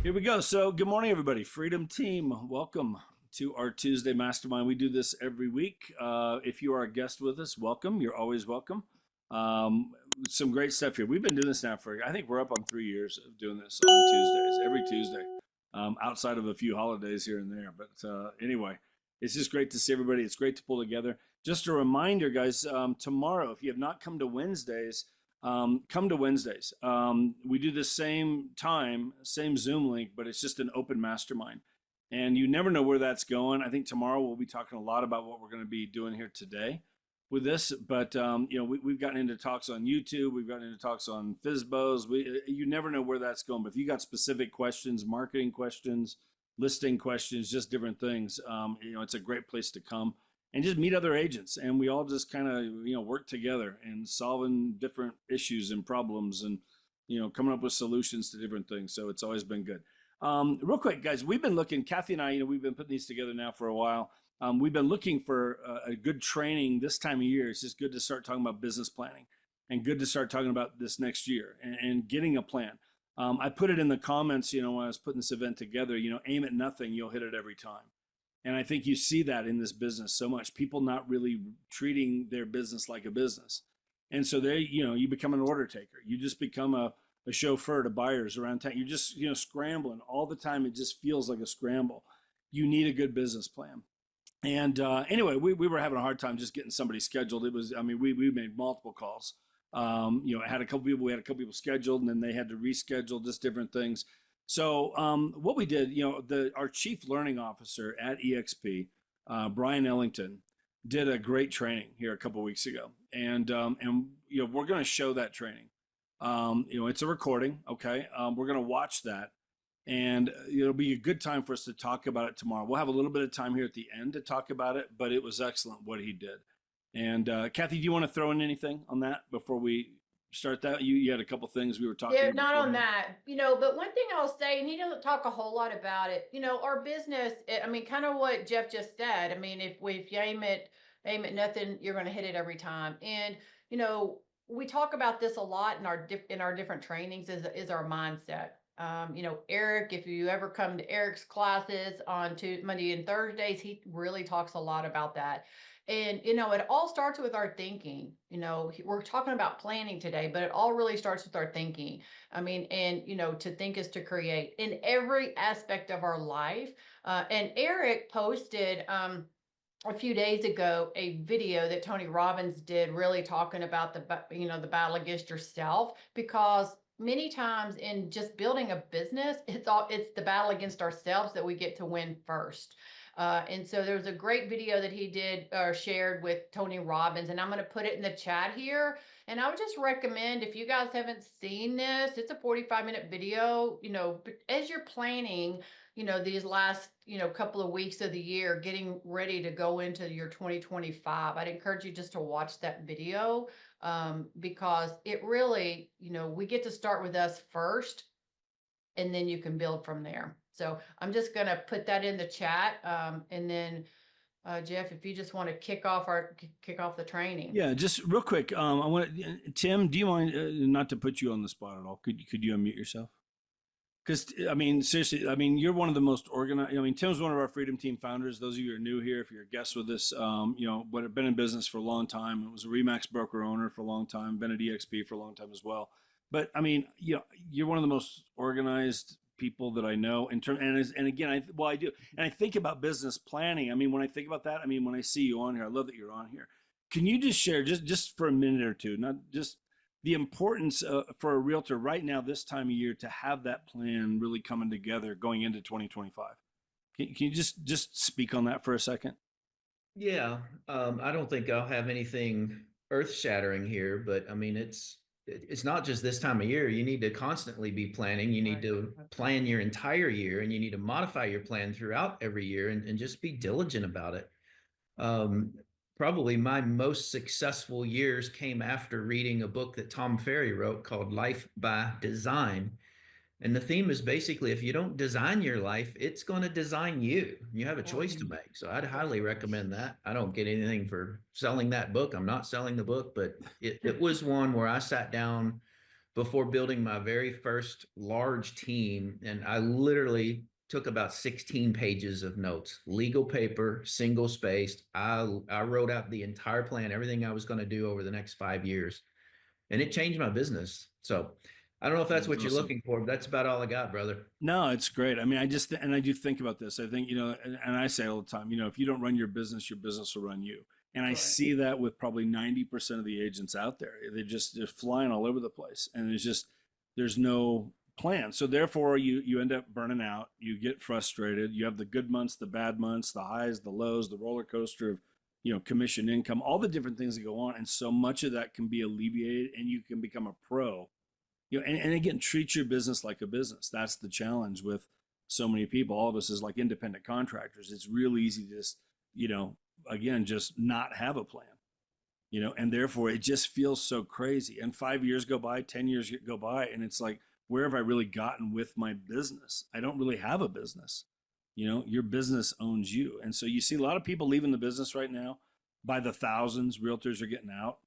Here we go. So, good morning, everybody. Freedom Team, welcome to our Tuesday Mastermind. We do this every week. If you are a guest with us, welcome. You're always welcome. Some great stuff here. We've been doing this now for, I think we're up on 3 years of doing this on Tuesdays, every Tuesday, outside of a few holidays here and there. But anyway, it's just great to see everybody. It's great to pull together. Just a reminder, guys, tomorrow, if you have not come to Wednesdays, come to Wednesdays. We do the same time, same Zoom link, but it's just an open mastermind. And you never know where that's going. I think tomorrow we'll be talking a lot about what we're going to be doing here today with this. But we've gotten into talks on YouTube. We've gotten into talks on FISBOs. You never know where that's going. But if you got specific questions, marketing questions, listing questions, just different things, it's a great place to come and just meet other agents, and we all just kind of work together and solving different issues and problems, and coming up with solutions to different things. So it's always been good. Real quick, guys, we've been looking, Kathy and I, we've been putting these together now for a while. We've been looking for a good training this time of year. It's just good to start talking about business planning, and good to start talking about this next year and getting a plan. I put it in the comments, when I was putting this event together, aim at nothing, you'll hit it every time. And I think you see that in this business so much. People not really treating their business like a business. And so you become an order taker. You just become a chauffeur to buyers around town. You're just, scrambling all the time. It just feels like a scramble. You need a good business plan. And anyway, we were having a hard time just getting somebody scheduled. It was, we made multiple calls. We had a couple people scheduled, and then they had to reschedule, just different things. So what we did, our chief learning officer at EXP, Bryon Ellington, did a great training here a couple of weeks ago, and we're going to show that training. It's a recording, okay? We're going to watch that, and it'll be a good time for us to talk about it tomorrow. We'll have a little bit of time here at the end to talk about it, but it was excellent what he did. And Kathy, do you want to throw in anything on that before we start that? You had a couple things we were talking Yeah, about. not on that, but one thing I'll say, and he doesn't talk a whole lot about it, our business, kind of what Jeff just said. If you aim at nothing, you're going to hit it every time. And, we talk about this a lot in our different trainings is our mindset. Eric, if you ever come to Eric's classes on Monday and Thursdays, he really talks a lot about that. And, it all starts with our thinking. We're talking about planning today, but it all really starts with our thinking. To think is to create in every aspect of our life. And Eric posted a few days ago a video that Tony Robbins did, really talking about the battle against yourself, because many times in just building a business, it's the battle against ourselves that we get to win first. And so there's a great video that he did shared with Tony Robbins, and I'm going to put it in the chat here. And I would just recommend, if you guys haven't seen this, it's a 45-minute video, but as you're planning, these last, couple of weeks of the year, getting ready to go into your 2025, I'd encourage you just to watch that video, because it really, we get to start with us first, and then you can build from there. So I'm just going to put that in the chat. And then Jeff, if you just want to kick off the training. Yeah, just real quick. Tim, do you mind, not to put you on the spot at all? Could you unmute yourself? Because seriously, you're one of the most organized. Tim's one of our Freedom Team founders. Those of you who are new here, if you're a guest with us, but have been in business for a long time. It was a Remax broker owner for a long time. Been at EXP for a long time as well. But you're one of the most organized people that I know in terms. And again, I do. And I think about business planning. When I think about that, when I see you on here, I love that you're on here. Can you just share just for a minute or two, not just the importance for a realtor right now, this time of year, to have that plan really coming together going into 2025? Can you just speak on that for a second? Yeah, I don't think I'll have anything earth-shattering here, but it's not just this time of year. You need to constantly be planning. You need to plan your entire year, and you need to modify your plan throughout every year, and just be diligent about it. Probably my most successful years came after reading a book that Tom Ferry wrote called Life by Design. And the theme is basically, if you don't design your life, it's going to design you. You have a choice to make. So I'd highly recommend that. I don't get anything for selling that book. I'm not selling the book, but it was one where I sat down before building my very first large team. And I literally took about 16 pages of notes, legal paper, single spaced. I wrote out the entire plan, everything I was going to do over the next 5 years, and it changed my business. So I don't know if that's That's what you're awesome. looking for, but that's about all I got, brother. No, it's great. I mean, and I do think about this. I think, and I say all the time, if you don't run your business will run you. And I Right. see that with probably 90% of the agents out there. They're flying all over the place. And there's no plan. So therefore you end up burning out. You get frustrated. You have the good months, the bad months, the highs, the lows, the roller coaster of, commission income, all the different things that go on. And so much of that can be alleviated and you can become a pro. And again, treat your business like a business. That's the challenge with so many people. All of us is like independent contractors. It's real easy to just, again, just not have a plan, and therefore it just feels so crazy. And 5 years go by, 10 years go by, and it's like, where have I really gotten with my business? I don't really have a business. Your business owns you. And so you see a lot of people leaving the business right now by the thousands. Realtors are getting out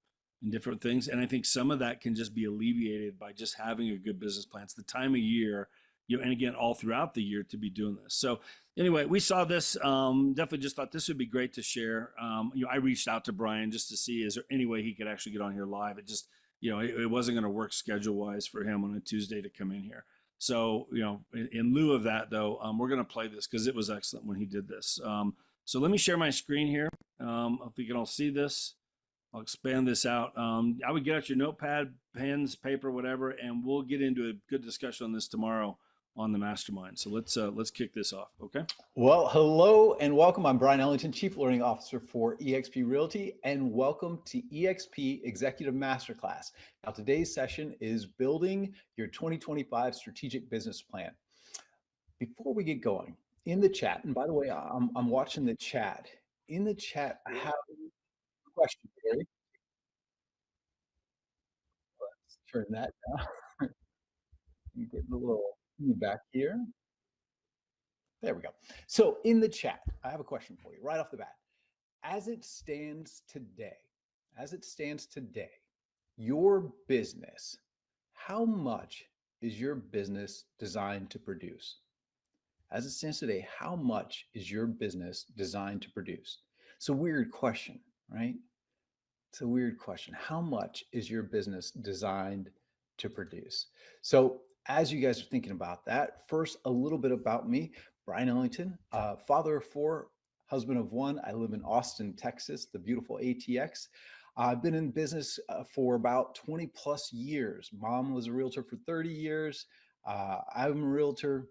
and different things. And I think some of that can just be alleviated by just having a good business plan. It's the time of year, and again, all throughout the year to be doing this. So anyway, we saw this, definitely just thought this would be great to share. I reached out to Bryon just to see, is there any way he could actually get on here live? It just, it wasn't going to work schedule wise for him on a Tuesday to come in here. So, in lieu of that though, we're going to play this because it was excellent when he did this. So let me share my screen here. If we can all see this. I'll expand this out. I would get out your notepad, pens, paper, whatever, and we'll get into a good discussion on this tomorrow on the mastermind. So let's kick this off, okay? Well, hello and welcome. I'm Bryon Ellington, Chief Learning Officer for eXp Realty, and welcome to eXp Executive Masterclass. Now, today's session is building your 2025 strategic business plan. Before we get going, in the chat, and by the way, I'm watching the chat. In the chat, I have a question for you. Let's turn that down. Get a little feedback here. There we go. So in the chat, I have a question for you right off the bat. As it stands today, your business, how much is your business designed to produce? As it stands today, how much is your business designed to produce? It's a weird question, right? It's a weird question. How much is your business designed to produce? So as you guys are thinking about that, first, a little bit about me. Bryon Ellington, father of four, husband of one. I live in Austin, Texas, the beautiful ATX. I've been in business for about 20 plus years. Mom was a realtor for 30 years. I'm a realtor.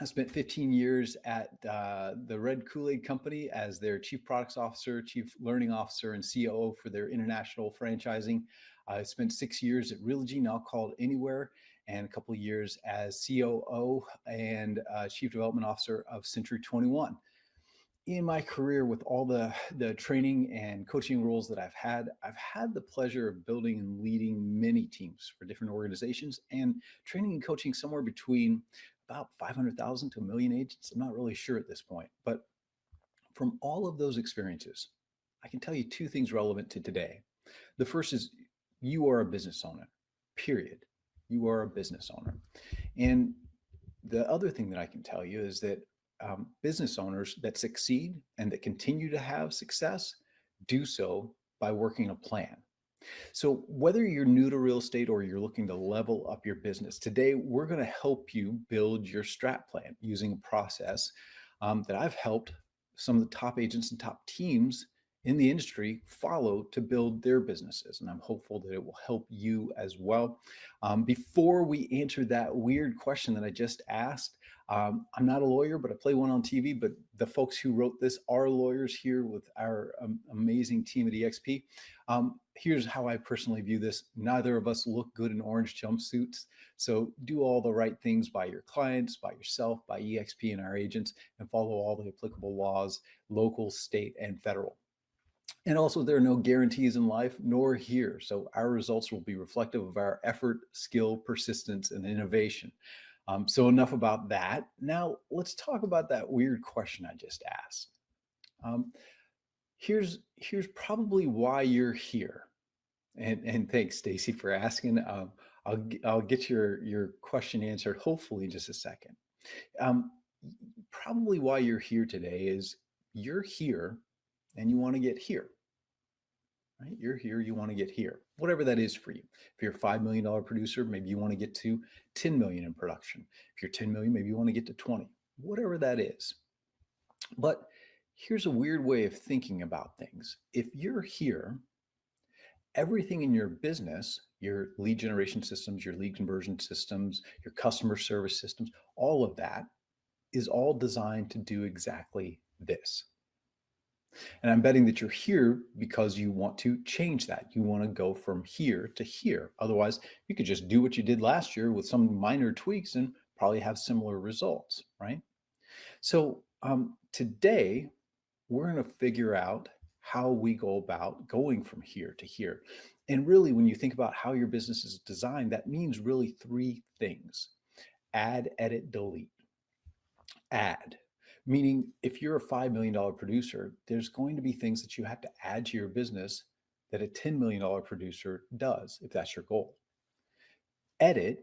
I spent 15 years at the Red Kool-Aid Company as their Chief Products Officer, Chief Learning Officer, and COO for their international franchising. I spent 6 years at Realogy, now called Anywhere, and a couple of years as COO and Chief Development Officer of Century 21. In my career, with all the training and coaching roles that I've had the pleasure of building and leading many teams for different organizations and training and coaching somewhere between about 500,000 to 1 million agents. I'm not really sure at this point, but from all of those experiences, I can tell you two things relevant to today. The first is you are a business owner, period. You are a business owner. And the other thing that I can tell you is that business owners that succeed and that continue to have success do so by working a plan. So whether you're new to real estate or you're looking to level up your business, today we're going to help you build your strat plan using a process that I've helped some of the top agents and top teams in the industry follow to build their businesses. And I'm hopeful that it will help you as well. Before we answer that weird question that I just asked, I'm not a lawyer, but I play one on TV, but the folks who wrote this are lawyers here with our amazing team at eXp. Here's how I personally view this. Neither of us look good in orange jumpsuits. So do all the right things by your clients, by yourself, by eXp and our agents, and follow all the applicable laws, local, state, and federal. And also, there are no guarantees in life, nor here. So our results will be reflective of our effort, skill, persistence, and innovation. So enough about that. Now let's talk about that weird question I just asked. Here's probably why you're here. And thanks, Stacy, for asking. I'll get your question answered hopefully in just a second. Um, Probably why you're here today is you're here and you want to get here, right? You're here, you want to get here, whatever that is for you. If you're a $5 million producer, maybe you want to get to 10 million in production. If you're 10 million, maybe you want to get to 20, whatever that is. But here's a weird way of thinking about things. If you're here, everything in your business, your lead generation systems, your lead conversion systems, your customer service systems, all of that is all designed to do exactly this. And I'm betting that you're here because you want to change that. You want to go from here to here. Otherwise, you could just do what you did last year with some minor tweaks and probably have similar results, right? So today, we're going to figure out how we go about going from here to here. And really, when you think about how your business is designed, that means really three things: add, edit, delete. Add, meaning if you're a $5 million producer, there's going to be things that you have to add to your business that a $10 million producer does, if that's your goal. Edit,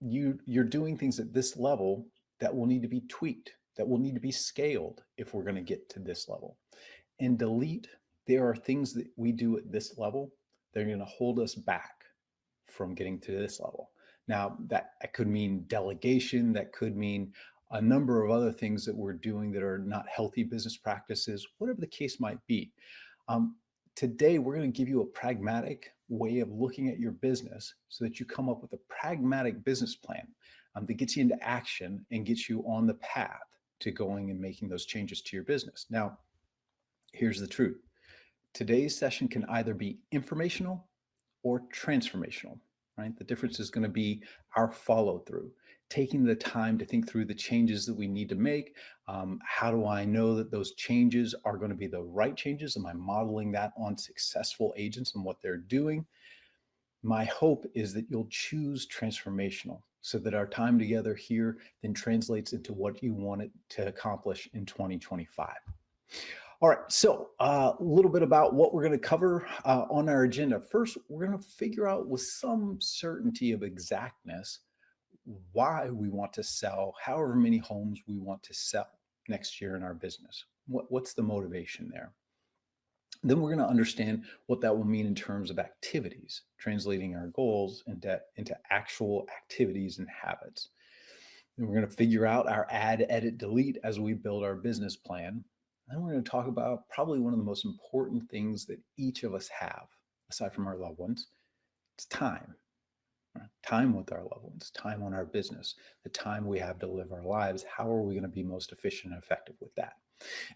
you're doing things at this level that will need to be tweaked, that will need to be scaled if we're going to get to this level. And delete, there are things that we do at this level that are going to hold us back from getting to this level. Now, that could mean delegation, that could mean a number of other things that we're doing that are not healthy business practices, whatever the case might be. Today, we're going to give you a pragmatic way of looking at your business so that you come up with a pragmatic business plan that gets you into action and gets you on the path to going and making those changes to your business. Now, here's the truth. Today's session can either be informational or transformational, right? The difference is going to be our follow through, taking the time to think through the changes that we need to make. How do I know that those changes are going to be the right changes? Am I modeling that on successful agents and what they're doing? My hope is that you'll choose transformational so that our time together here then translates into what you want it to accomplish in 2025. All right, so a little bit about what we're going to cover on our agenda. First, we're going to figure out with some certainty of exactness why we want to sell however many homes we want to sell next year in our business. What's the motivation there? Then we're going to understand what that will mean in terms of activities, translating our goals into actual activities and habits. Then we're going to figure out our add, edit, delete as we build our business plan. Then we're going to talk about probably one of the most important things that each of us have, aside from our loved ones. It's time. Time with our loved ones, time on our business, the time we have to live our lives. How are we going to be most efficient and effective with that?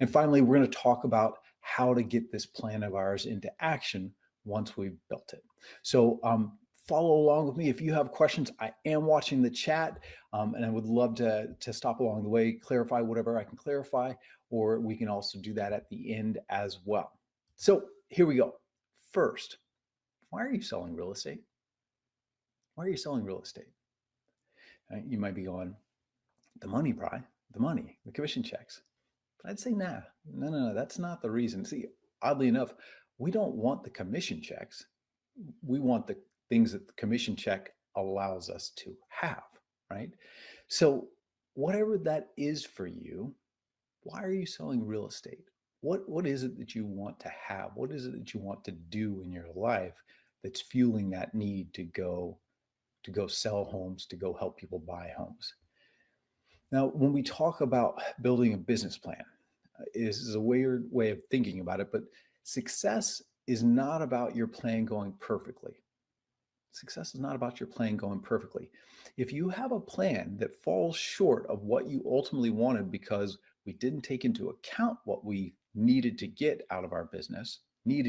And finally, we're going to talk about how to get this plan of ours into action once we've built it. So follow along with me. If you have questions, I am watching the chat and I would love to stop along the way, clarify whatever I can clarify, or we can also do that at the end as well. So here we go. First, why are you selling real estate? Why are you selling real estate? You might be going, the money, Bri, the money, the commission checks. But I'd say, no, that's not the reason. See, oddly enough, we don't want the commission checks. We want the things that the commission check allows us to have, right? So whatever that is for you, why are you selling real estate? What is it that you want to have? What is it that you want to do in your life that's fueling that need to go sell homes, to go help people buy homes? Now, when we talk about building a business plan, is a weird way of thinking about it, but success is not about your plan going perfectly. Success is not about your plan going perfectly. If you have a plan that falls short of what you ultimately wanted because we didn't take into account what we needed to get out of our business, if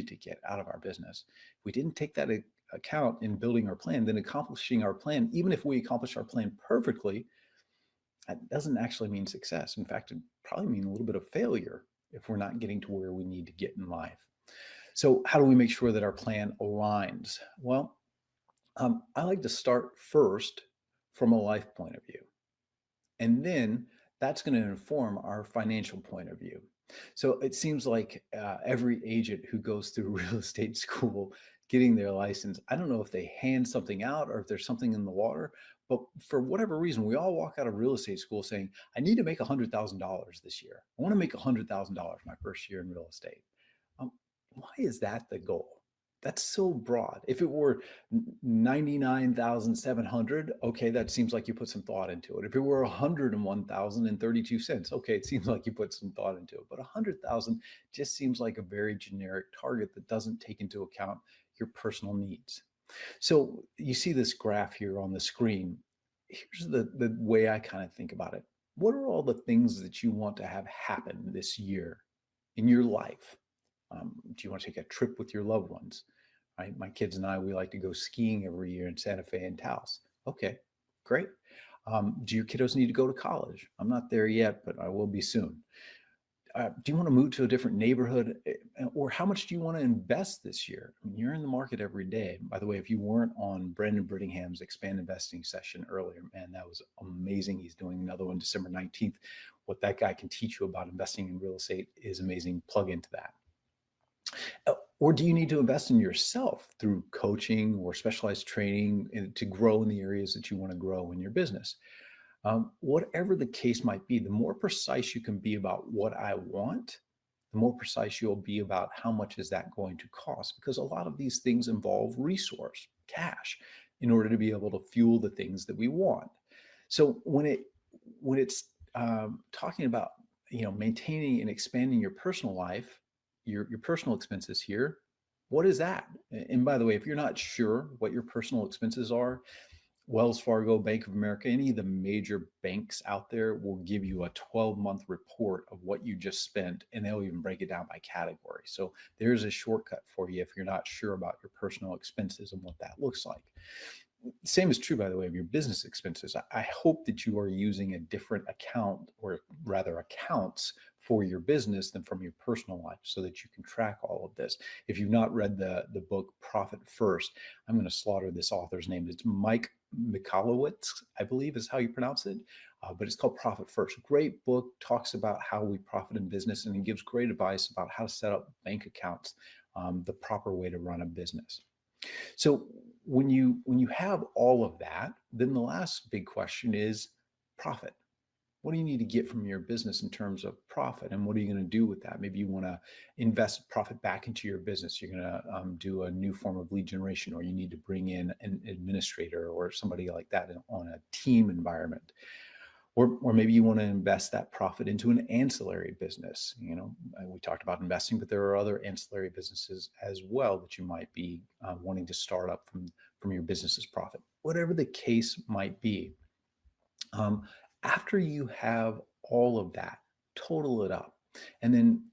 we didn't take that account in building our plan, then accomplishing our plan, even if we accomplish our plan perfectly, that doesn't actually mean success. In fact, it probably means a little bit of failure if we're not getting to where we need to get in life. So how do we make sure that our plan aligns? Well, I like to start first from a life point of view. And then that's going to inform our financial point of view. So it seems like every agent who goes through real estate school getting their license. I don't know if they hand something out or if there's something in the water, but for whatever reason, we all walk out of real estate school saying, I need to make $100,000 this year. I want to make $100,000 my first year in real estate. Why is that the goal? That's so broad. If it were 99,700, okay, that seems like you put some thought into it. If it were 101,032 cents, okay, it seems like you put some thought into it. But 100,000 just seems like a very generic target that doesn't take into account your personal needs. So you see this graph here on the screen. Here's the way I kind of think about it. What are all the things that you want to have happen this year in your life? Do you want to take a trip with your loved ones? Right? My kids and I, we like to go skiing every year in Santa Fe and Taos. Okay, great. Do your kiddos need to go to college? I'm not there yet, but I will be soon. Do you want to move to a different neighborhood? Or how much do you want to invest this year? I mean, you're in the market every day. By the way, if you weren't on Brandon Brittingham's Expand Investing session earlier, man, that was amazing. He's doing another one December 19th. What that guy can teach you about investing in real estate is amazing. Plug into that. Or do you need to invest in yourself through coaching or specialized training to grow in the areas that you want to grow in your business? Whatever the case might be, the more precise you can be about what I want, the more precise you'll be about how much is that going to cost, because a lot of these things involve resource, cash, in order to be able to fuel the things that we want. So when it's talking about maintaining and expanding your personal life, your personal expenses here, what is that? And by the way, if you're not sure what your personal expenses are, Wells Fargo, Bank of America, any of the major banks out there will give you a 12-month report of what you just spent, and they'll even break it down by category. So there's a shortcut for you if you're not sure about your personal expenses and what that looks like. Same is true, by the way, of your business expenses. I hope that you are using a different account, or rather accounts, for your business than from your personal life, so that you can track all of this. If you've not read the book Profit First, I'm going to slaughter this author's name. It's Mike Michalowicz, I believe is how you pronounce it, but it's called Profit First. Great book, talks about how we profit in business, and he gives great advice about how to set up bank accounts, the proper way to run a business. So when you have all of that, then the last big question is profit. What do you need to get from your business in terms of profit, and what are you going to do with that? Maybe you want to invest profit back into your business. You're going to do a new form of lead generation, or you need to bring in an administrator or somebody like that on a team environment. Or maybe you want to invest that profit into an ancillary business. We talked about investing, but there are other ancillary businesses as well that you might be wanting to start up from your business's profit. Whatever the case might be, after you have all of that, total it up. And then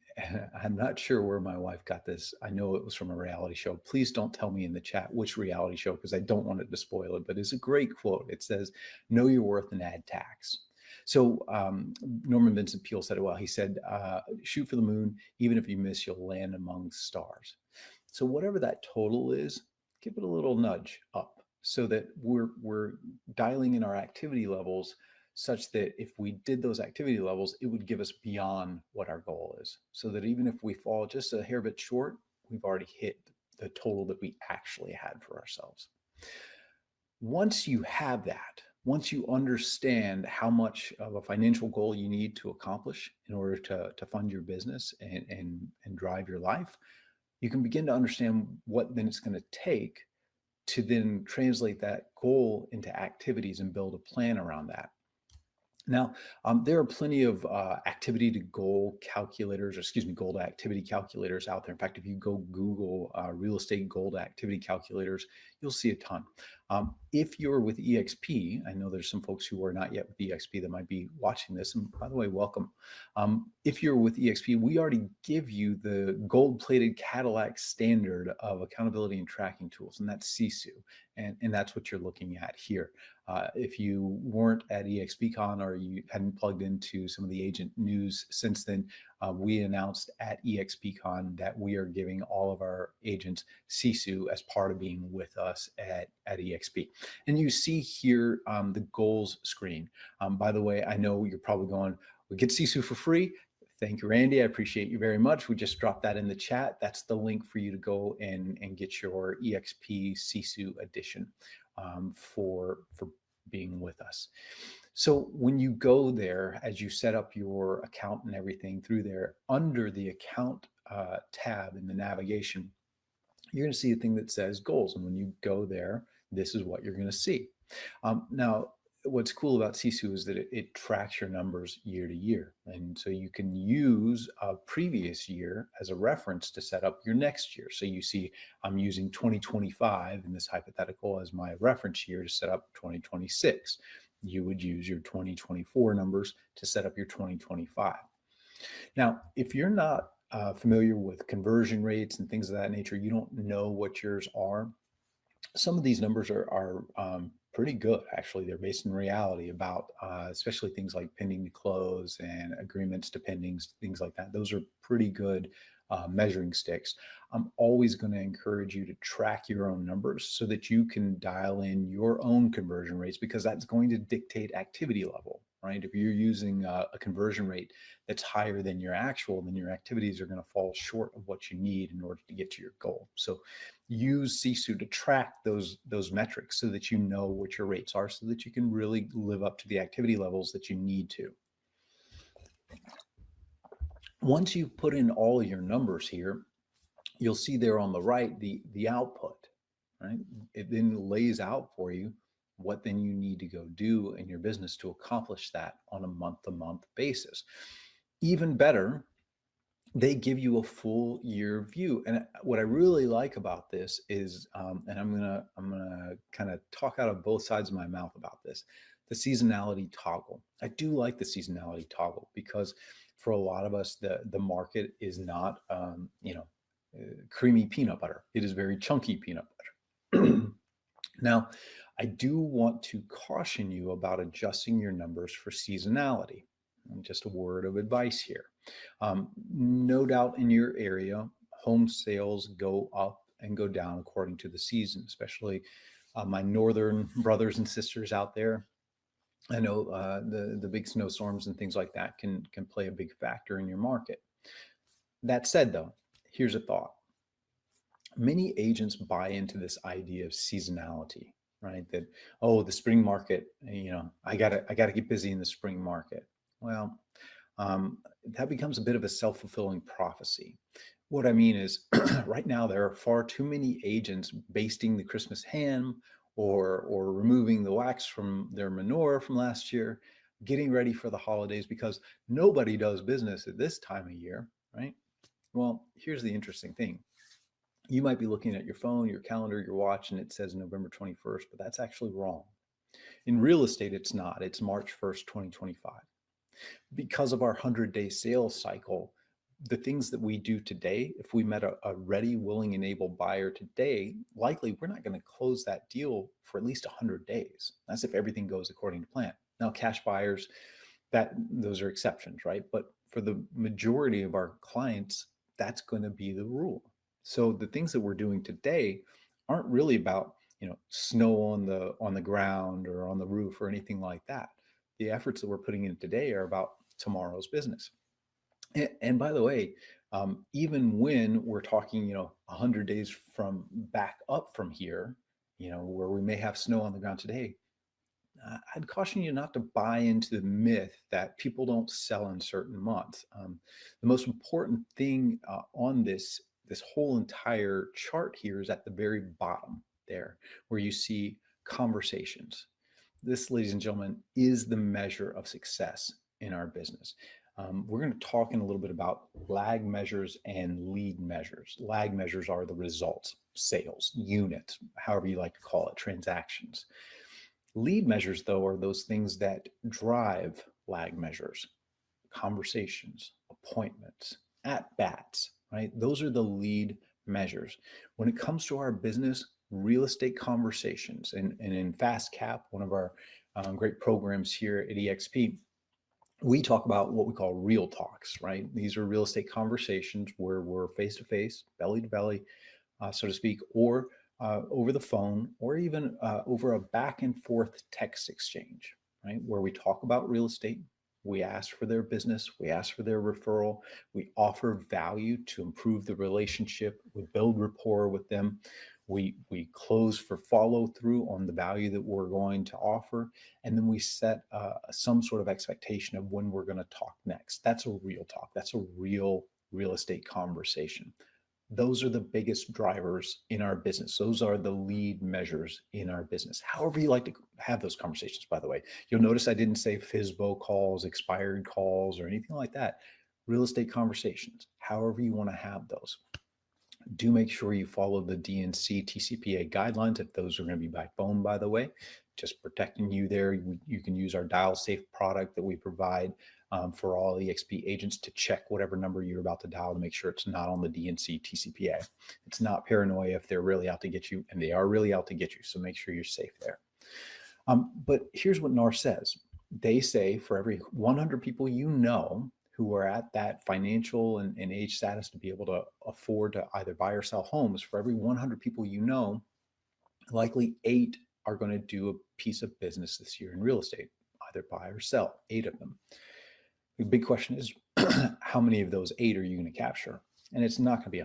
I'm not sure where my wife got this. I know it was from a reality show. Please don't tell me in the chat which reality show, because I don't want it to spoil it, but it's a great quote. It says, know your worth and add tax. So Norman Vincent Peale said it well. He said, shoot for the moon. Even if you miss, you'll land among stars. So whatever that total is, give it a little nudge up, so that we're dialing in our activity levels such that if we did those activity levels, it would give us beyond what our goal is. So that even if we fall just a hair bit short, we've already hit the total that we actually had for ourselves. Once you have that, once you understand how much of a financial goal you need to accomplish in order to fund your business and drive your life, you can begin to understand what then it's going to take to then translate that goal into activities and build a plan around that. Now, there are plenty of activity to goal calculators, or excuse me, goal to activity calculators out there. In fact, if you go Google real estate goal to activity calculators, you'll see a ton. If you're with EXP, I know there's some folks who are not yet with EXP that might be watching this. And by the way, welcome. If you're with EXP, we already give you the gold-plated Cadillac standard of accountability and tracking tools, and that's CISU. And that's what you're looking at here. If you weren't at EXPCon, or you hadn't plugged into some of the agent news since then, we announced at EXPCon that we are giving all of our agents CISU as part of being with us at EXP. And you see here the goals screen. By the way, I know you're probably going, we get CISU for free. Thank you, Randy. I appreciate you very much. We just dropped that in the chat. That's the link for you to go and get your EXP Sisu edition for being with us. So when you go there, as you set up your account and everything through there, under the account tab in the navigation, you're going to see a thing that says goals. And when you go there, this is what you're going to see. Now, what's cool about Sisu is that it tracks your numbers year to year. And so you can use a previous year as a reference to set up your next year. So you see, I'm using 2025 in this hypothetical as my reference year to set up 2026. You would use your 2024 numbers to set up your 2025. Now, if you're not familiar with conversion rates and things of that nature, you don't know what yours are. Some of these numbers are pretty good, actually. They're based in reality about especially things like pending to close and agreements to pendings, things like that. Those are pretty good measuring sticks. I'm always going to encourage you to track your own numbers so that you can dial in your own conversion rates, because that's going to dictate activity level, right? If you're using a conversion rate that's higher than your actual, then your activities are going to fall short of what you need in order to get to your goal. So use Sisu to track those metrics so that you know what your rates are, so that you can really live up to the activity levels that you need to. Once you've put in all of your numbers here, you'll see there on the right the output, right? It then lays out for you what then you need to go do in your business to accomplish that on a month-to-month basis. Even better, they give you a full year view. And what I really like about this is, and I'm gonna kind of talk out of both sides of my mouth about this, the seasonality toggle. I do like the seasonality toggle because for a lot of us, the market is not, creamy peanut butter. It is very chunky peanut butter. Now, I do want to caution you about adjusting your numbers for seasonality. And just a word of advice here. No doubt in your area, home sales go up and go down according to the season, especially my northern brothers and sisters out there. I know the big snowstorms and things like that can play a big factor in your market. That said, though, here's a thought. Many agents buy into this idea of seasonality, right? That, oh, the spring market, I gotta get busy in the spring market. Well, that becomes a bit of a self-fulfilling prophecy. What I mean is, right now there are far too many agents basting the Christmas ham or removing the wax from their manure from last year, getting ready for the holidays, because nobody does business at this time of year, right? Well, here's the interesting thing. You might be looking at your phone, your calendar, your watch, and it says November 21st, but that's actually wrong. In real estate, it's not. It's March 1st, 2025. Because of our 100-day sales cycle, the things that we do today, if we met a ready, willing, and able buyer today, likely we're not going to close that deal for at least 100 days. That's if everything goes according to plan. Now, cash buyers, those are exceptions, right? But for the majority of our clients, that's going to be the rule. So the things that we're doing today aren't really about, snow on the ground or on the roof or anything like that. The efforts that we're putting in today are about tomorrow's business. And by the way, even when we're talking, 100 days from back up from here, where we may have snow on the ground today, I'd caution you not to buy into the myth that people don't sell in certain months. The most important thing on this whole entire chart here is at the very bottom there, where you see conversations. This, ladies and gentlemen, is the measure of success in our business. We're going to talk in a little bit about lag measures and lead measures. Lag measures are the results, sales, units, however you like to call it, transactions. Lead measures, though, are those things that drive lag measures, conversations, appointments, at-bats, right? Those are the lead measures. When it comes to our business, real estate conversations, and in Fast Cap, one of our great programs here at EXP, we talk about what we call real talks, right? These are real estate conversations where we're face-to-face, belly-to-belly, so to speak, or over the phone, or even over a back and forth text exchange, right? Where we talk about real estate, We ask for their business. We ask for their referral. We offer value to improve the relationship. We build rapport with them. We close for follow through on the value that we're going to offer. And then we set some sort of expectation of when we're going to talk next. That's a real talk. That's a real estate conversation. Those are the biggest drivers in our business. Those are the lead measures in our business. However you like to have those conversations, by the way. You'll notice I didn't say FSBO calls, expired calls, or anything like that. Real estate conversations, however you want to have those. Do make sure you follow the DNC TCPA guidelines if those are going to be by phone, by the way. Just protecting you there. You can use our Dial Safe product that we provide for all EXP agents to check whatever number you're about to dial to make sure it's not on the DNC TCPA. It's not paranoia if they're really out to get you, and they are really out to get you. So make sure you're safe there. But here's what NAR says. They say for every 100 people you know who are at that financial and age status to be able to afford to either buy or sell homes, for every 100 people you know, likely 8 are going to do a piece of business this year in real estate, either buy or sell, 8 of them. The big question is, how many of those 8 are you going to capture? And it's not going to be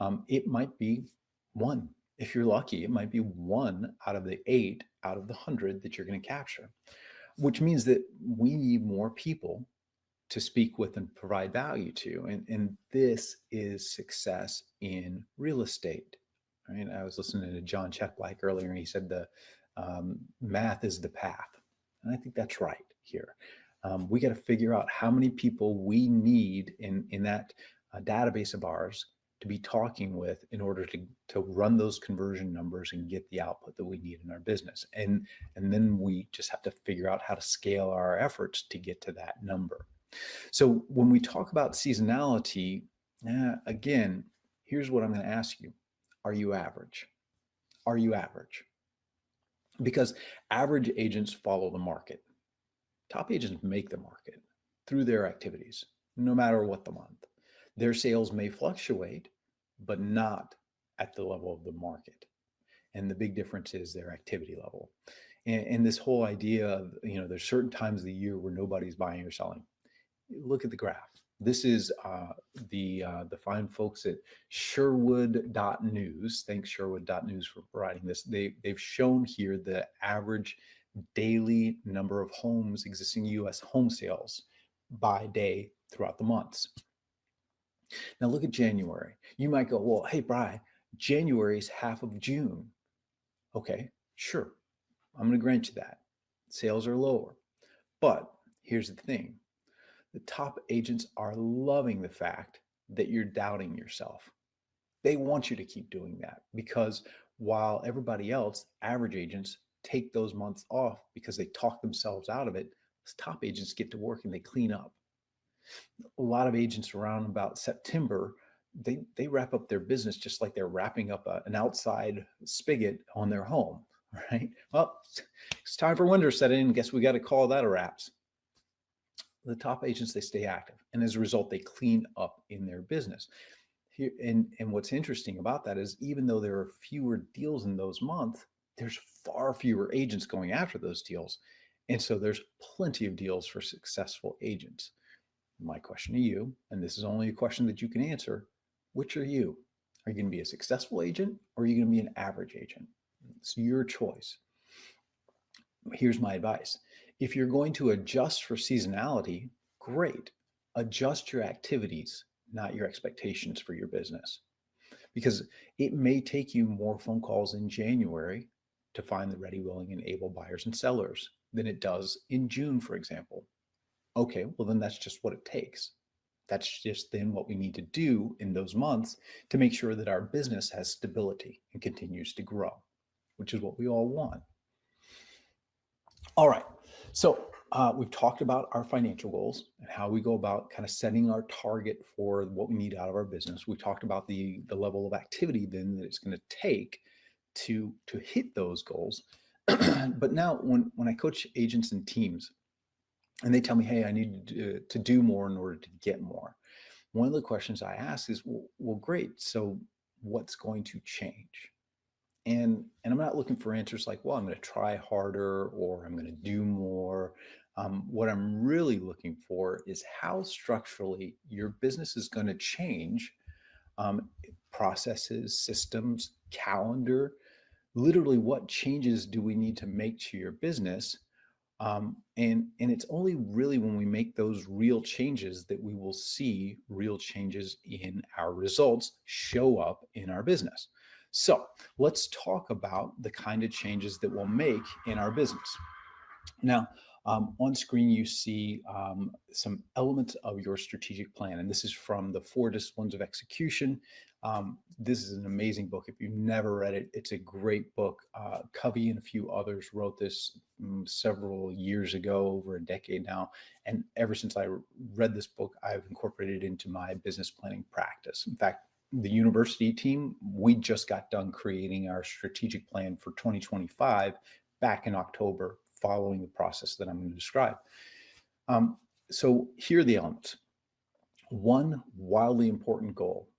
100%. It might be 1. If you're lucky, it might be 1 out of the 8 out of the 100 that you're going to capture, which means that we need more people to speak with and provide value to. And this is success in real estate. Right? I was listening to John Cheplack earlier, and he said the math is the path. And I think that's right here. We got to figure out how many people we need in that database of ours to be talking with in order to run those conversion numbers and get the output that we need in our business. And then we just have to figure out how to scale our efforts to get to that number. So when we talk about seasonality, again, here's what I'm going to ask you. Are you average? Are you average? Because average agents follow the market. Top agents make the market through their activities, no matter what the month. Their sales may fluctuate, but not at the level of the market. And the big difference is their activity level. And this whole idea of, there's certain times of the year where nobody's buying or selling. Look at the graph. This is the fine folks at Sherwood.news. Thanks Sherwood.news for providing this. They've shown here the average daily number of homes, existing U.S. home sales by day throughout the months. Now look at January. You might go, well, hey, Bri, January is half of June. Okay, sure. I'm going to grant you that. Sales are lower. But here's the thing. The top agents are loving the fact that you're doubting yourself. They want you to keep doing that because while everybody else, average agents, take those months off because they talk themselves out of it, top agents get to work and they clean up. A lot of agents around about September, they wrap up their business just like they're wrapping up an outside spigot on their home, right? Well, it's time for winter set in. Guess we got to call that a wraps. The top agents, they stay active. And as a result, they clean up in their business. Here, and what's interesting about that is even though there are fewer deals in those months, there's far fewer agents going after those deals. And so there's plenty of deals for successful agents. My question to you, and this is only a question that you can answer, which are you? Are you going to be a successful agent or are you going to be an average agent? It's your choice. Here's my advice. If you're going to adjust for seasonality, great. Adjust your activities, not your expectations for your business. Because it may take you more phone calls in January to find the ready, willing, and able buyers and sellers than it does in June, for example. Okay, well then that's just what it takes. That's just then what we need to do in those months to make sure that our business has stability and continues to grow, which is what we all want. All right, so we've talked about our financial goals and how we go about kind of setting our target for what we need out of our business. We talked about the level of activity then that it's going to take to hit those goals. But now when I coach agents and teams and they tell me, hey, I need to do more in order to get more, one of the questions I ask is, well, great. So what's going to change? And I'm not looking for answers like, well, I'm going to try harder or I'm going to do more. What I'm really looking for is how structurally your business is going to change, um, processes, systems, calendar. Literally, what changes do we need to make to your business? And it's only really when we make those real changes that we will see real changes in our results show up in our business. So let's talk about the kind of changes that we'll make in our business. Now, on screen, you see some elements of your strategic plan, and this is from the 4 Disciplines of Execution. This is an amazing book. If you've never read it, it's a great book. Covey and a few others wrote this several years ago, over a decade now. And ever since I read this book, I've incorporated it into my business planning practice. In fact, the university team, we just got done creating our strategic plan for 2025 back in October, following the process that I'm going to describe. So here are the elements. One wildly important goal.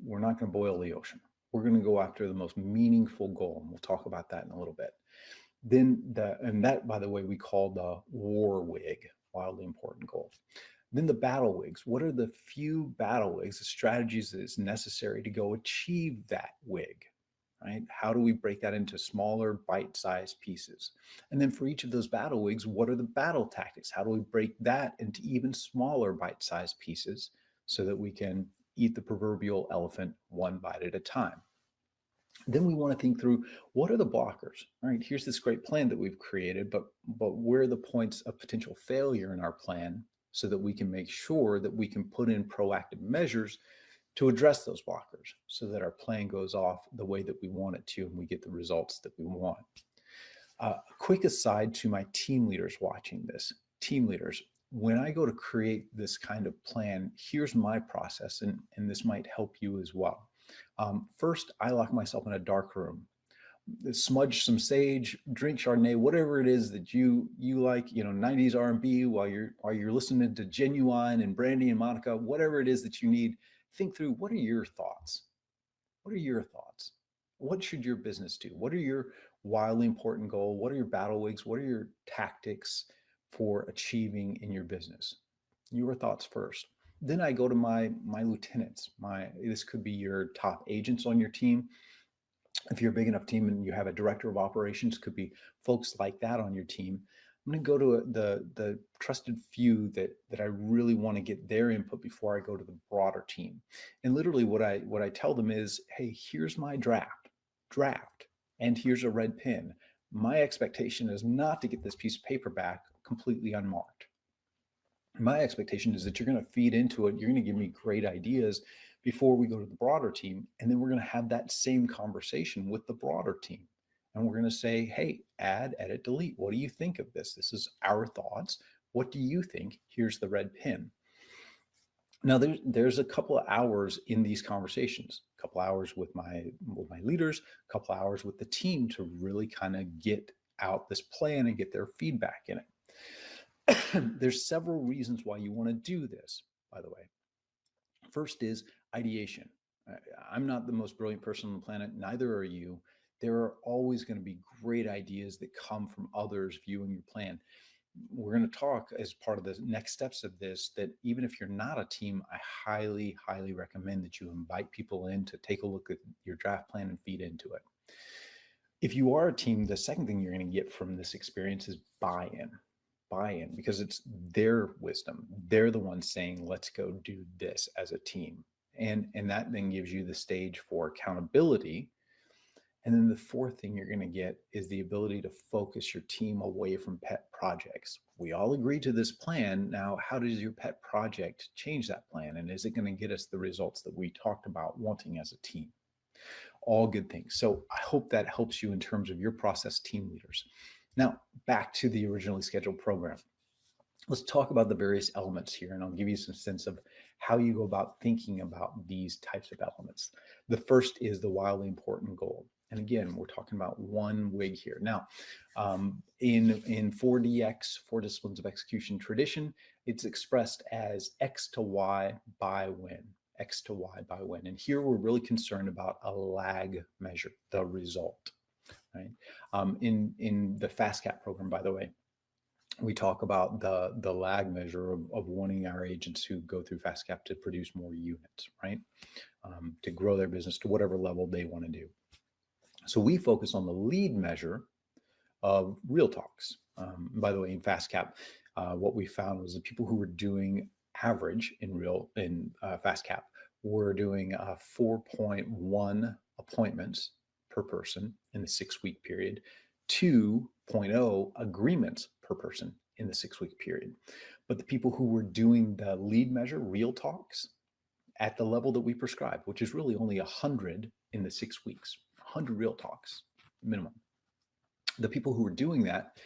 We're not going to boil the ocean. We're going to go after the most meaningful goal, and we'll talk about that in a little bit. Then that, by the way, we call the war wig, wildly important goal. Then the battle wigs. What are the few battle wigs, the strategies that is necessary to go achieve that wig? Right? How do we break that into smaller bite-sized pieces? And then for each of those battle wigs, what are the battle tactics? How do we break that into even smaller bite-sized pieces so that we can eat the proverbial elephant one bite at a time? Then we want to think through, what are the blockers? All right, here's this great plan that we've created, but where are the points of potential failure in our plan so that we can make sure that we can put in proactive measures to address those blockers so that our plan goes off the way that we want it to and we get the results that we want. A quick aside to my team leaders watching this. Team leaders, when I go to create this kind of plan, here's my process, and this might help you as well. First, I lock myself in a dark room, smudge some sage, drink Chardonnay, whatever it is that you like, 90s R&B while you're listening to Genuine and Brandy and Monica, whatever it is that you need. Think through, what are your thoughts? What are your thoughts? What should your business do? What are your wildly important goals? What are your battle wigs? What are your tactics for achieving in your business? Your thoughts first. Then I go to my lieutenants. This could be your top agents on your team. If you're a big enough team and you have a director of operations, could be folks like that on your team. I'm going to go to the trusted few that I really want to get their input before I go to the broader team. And literally what I tell them is, hey, here's my draft, and here's a red pen. My expectation is not to get this piece of paper back completely unmarked. My expectation is that you're going to feed into it. You're going to give me great ideas before we go to the broader team. And then we're going to have that same conversation with the broader team. And we're going to say, hey, add, edit, delete. What do you think of this? This is our thoughts. What do you think? Here's the red pin. Now, there's a couple of hours in these conversations, a couple hours with my leaders, a couple hours with the team to really kind of get out this plan and get their feedback in it. There's several reasons why you want to do this, by the way. First is ideation. I'm not the most brilliant person on the planet, neither are you. There are always going to be great ideas that come from others viewing your plan. We're going to talk as part of the next steps of this that even if you're not a team, I highly, highly recommend that you invite people in to take a look at your draft plan and feed into it. If you are a team, the second thing you're going to get from this experience is buy-in, because it's their wisdom. They're the ones saying, let's go do this as a team. And that then gives you the stage for accountability. And then the fourth thing you're going to get is the ability to focus your team away from pet projects. We all agree to this plan. Now, how does your pet project change that plan? And is it going to get us the results that we talked about wanting as a team? All good things. So I hope that helps you in terms of your process team leaders. Now, back to the originally scheduled program. Let's talk about the various elements here, and I'll give you some sense of how you go about thinking about these types of elements. The first is the wildly important goal. And again, we're talking about one wig here. Now, in 4DX, 4 Disciplines of Execution tradition, it's expressed as X to Y by when. X to Y by when. And here we're really concerned about a lag measure, the result. Right? In the FastCap program, by the way, we talk about the lag measure of wanting our agents who go through FastCap to produce more units, right? To grow their business to whatever level they want to do. So we focus on the lead measure of real talks. By the way, in FastCap, what we found was the people who were doing average in FastCap were doing 4.1 appointments per person in the 6-week period, 2.0 agreements per person in the 6-week period. But the people who were doing the lead measure, real talks, at the level that we prescribe, which is really only 100 in the 6 weeks, 100 real talks minimum. The people who were doing that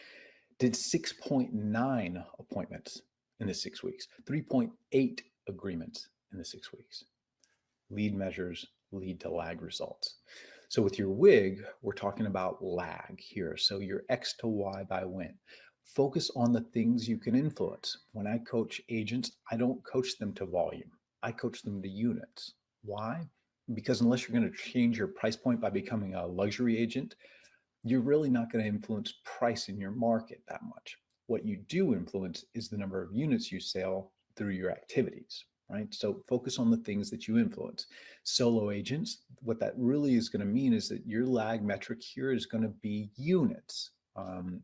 did 6.9 appointments in the 6 weeks, 3.8 agreements in the 6 weeks. Lead measures lead to lag results. So with your WIG, we're talking about lag here. So your X to Y by when. Focus on the things you can influence. When I coach agents, I don't coach them to volume. I coach them to units. Why? Because unless you're going to change your price point by becoming a luxury agent, you're really not going to influence price in your market that much. What you do influence is the number of units you sell through your activities, right? So focus on the things that you influence. Solo agents, what that really is going to mean is that your lag metric here is going to be units.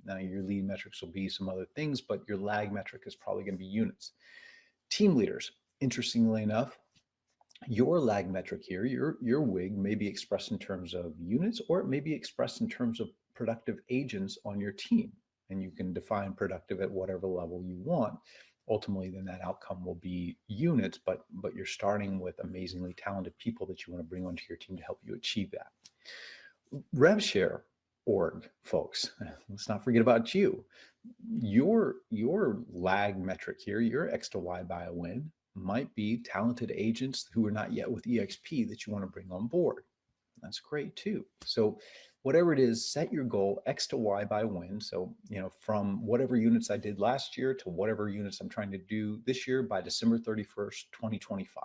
Now your lead metrics will be some other things, but your lag metric is probably going to be units. Team leaders, interestingly enough, your lag metric here, your WIG may be expressed in terms of units, or it may be expressed in terms of productive agents on your team. And you can define productive at whatever level you want. Ultimately, then that outcome will be units, but you're starting with amazingly talented people that you want to bring onto your team to help you achieve that. RevShare org, folks, let's not forget about you. Your lag metric here, your X to Y by a win, might be talented agents who are not yet with EXP that you want to bring on board. That's great too. So whatever it is, set your goal X to Y by win. So, from whatever units I did last year to whatever units I'm trying to do this year by December 31st, 2025,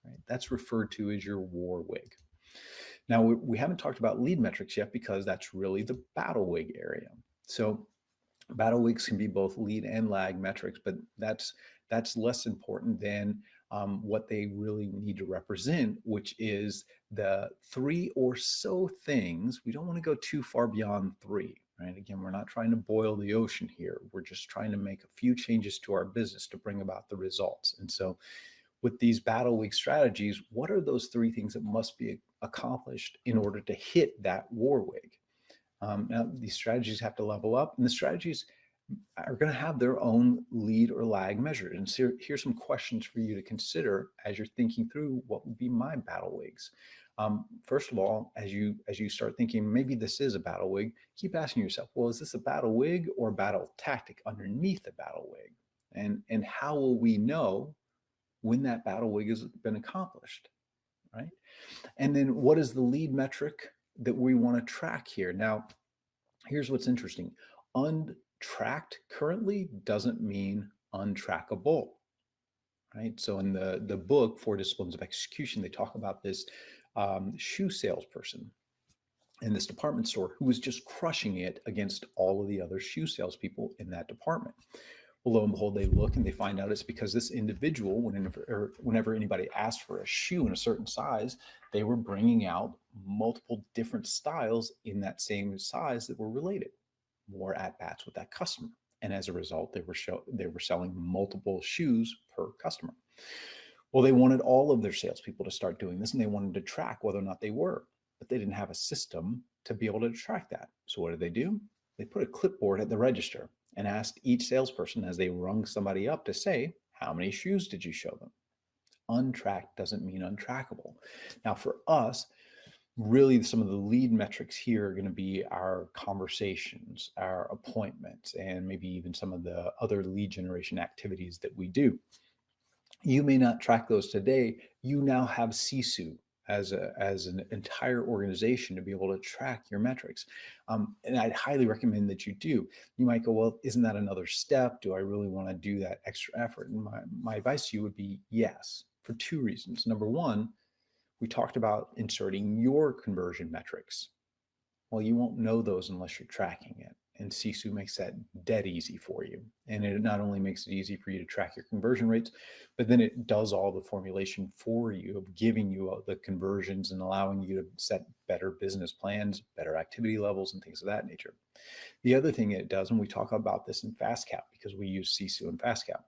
right? That's referred to as your war WIG. Now, we haven't talked about lead metrics yet because that's really the battle WIG area. So battle WIGs can be both lead and lag metrics, but that's less important than what they really need to represent, which is the 3 or so things. We don't want to go too far beyond 3, right? Again, we're not trying to boil the ocean here. We're just trying to make a few changes to our business to bring about the results. And so with these battle WIG strategies, what are those 3 things that must be accomplished in order to hit that war WIG? Now, these strategies have to level up, and the strategies are going to have their own lead or lag measure. And so here's some questions for you to consider as you're thinking through what would be my battle WIGs. First of all, as you start thinking, maybe this is a battle WIG, keep asking yourself, well, is this a battle WIG or a battle tactic underneath a battle WIG? And how will we know when that battle WIG has been accomplished, right? And then what is the lead metric that we want to track here? Now, here's what's interesting. Untracked currently doesn't mean untrackable, right? So in the book, 4 Disciplines of Execution, they talk about this shoe salesperson in this department store who was just crushing it against all of the other shoe salespeople in that department. Well, lo and behold, they look and they find out it's because this individual, whenever anybody asked for a shoe in a certain size, they were bringing out multiple different styles in that same size that were related, more at bats with that customer. And as a result, they were selling multiple shoes per customer. Well, they wanted all of their salespeople to start doing this, and they wanted to track whether or not they were, but they didn't have a system to be able to track that. So what did? They put a clipboard at the register and asked each salesperson as they rung somebody up to say, how many shoes did you show them? Untracked doesn't mean untrackable. Now for us, really some of the lead metrics here are going to be our conversations, our appointments, and maybe even some of the other lead generation activities that we do. You may not track those today. You now have CSU as an entire organization to be able to track your metrics. And I'd highly recommend that you do. You might go, well, isn't that another step? Do I really want to do that extra effort? And my advice to you would be yes, for 2 reasons. Number one, we talked about inserting your conversion metrics. Well, you won't know those unless you're tracking it. And Sisu makes that dead easy for you. And it not only makes it easy for you to track your conversion rates, but then it does all the formulation for you of giving you the conversions and allowing you to set better business plans, better activity levels, and things of that nature. The other thing it does, and we talk about this in FastCap because we use Sisu in FastCap,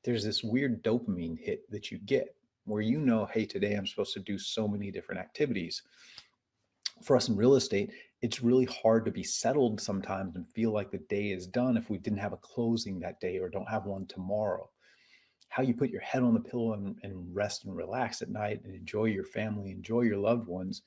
there's this weird dopamine hit that you get where you know, hey, today I'm supposed to do so many different activities. For us in real estate, it's really hard to be settled sometimes and feel like the day is done if we didn't have a closing that day or don't have one tomorrow. How you put your head on the pillow and rest and relax at night and enjoy your family, enjoy your loved ones,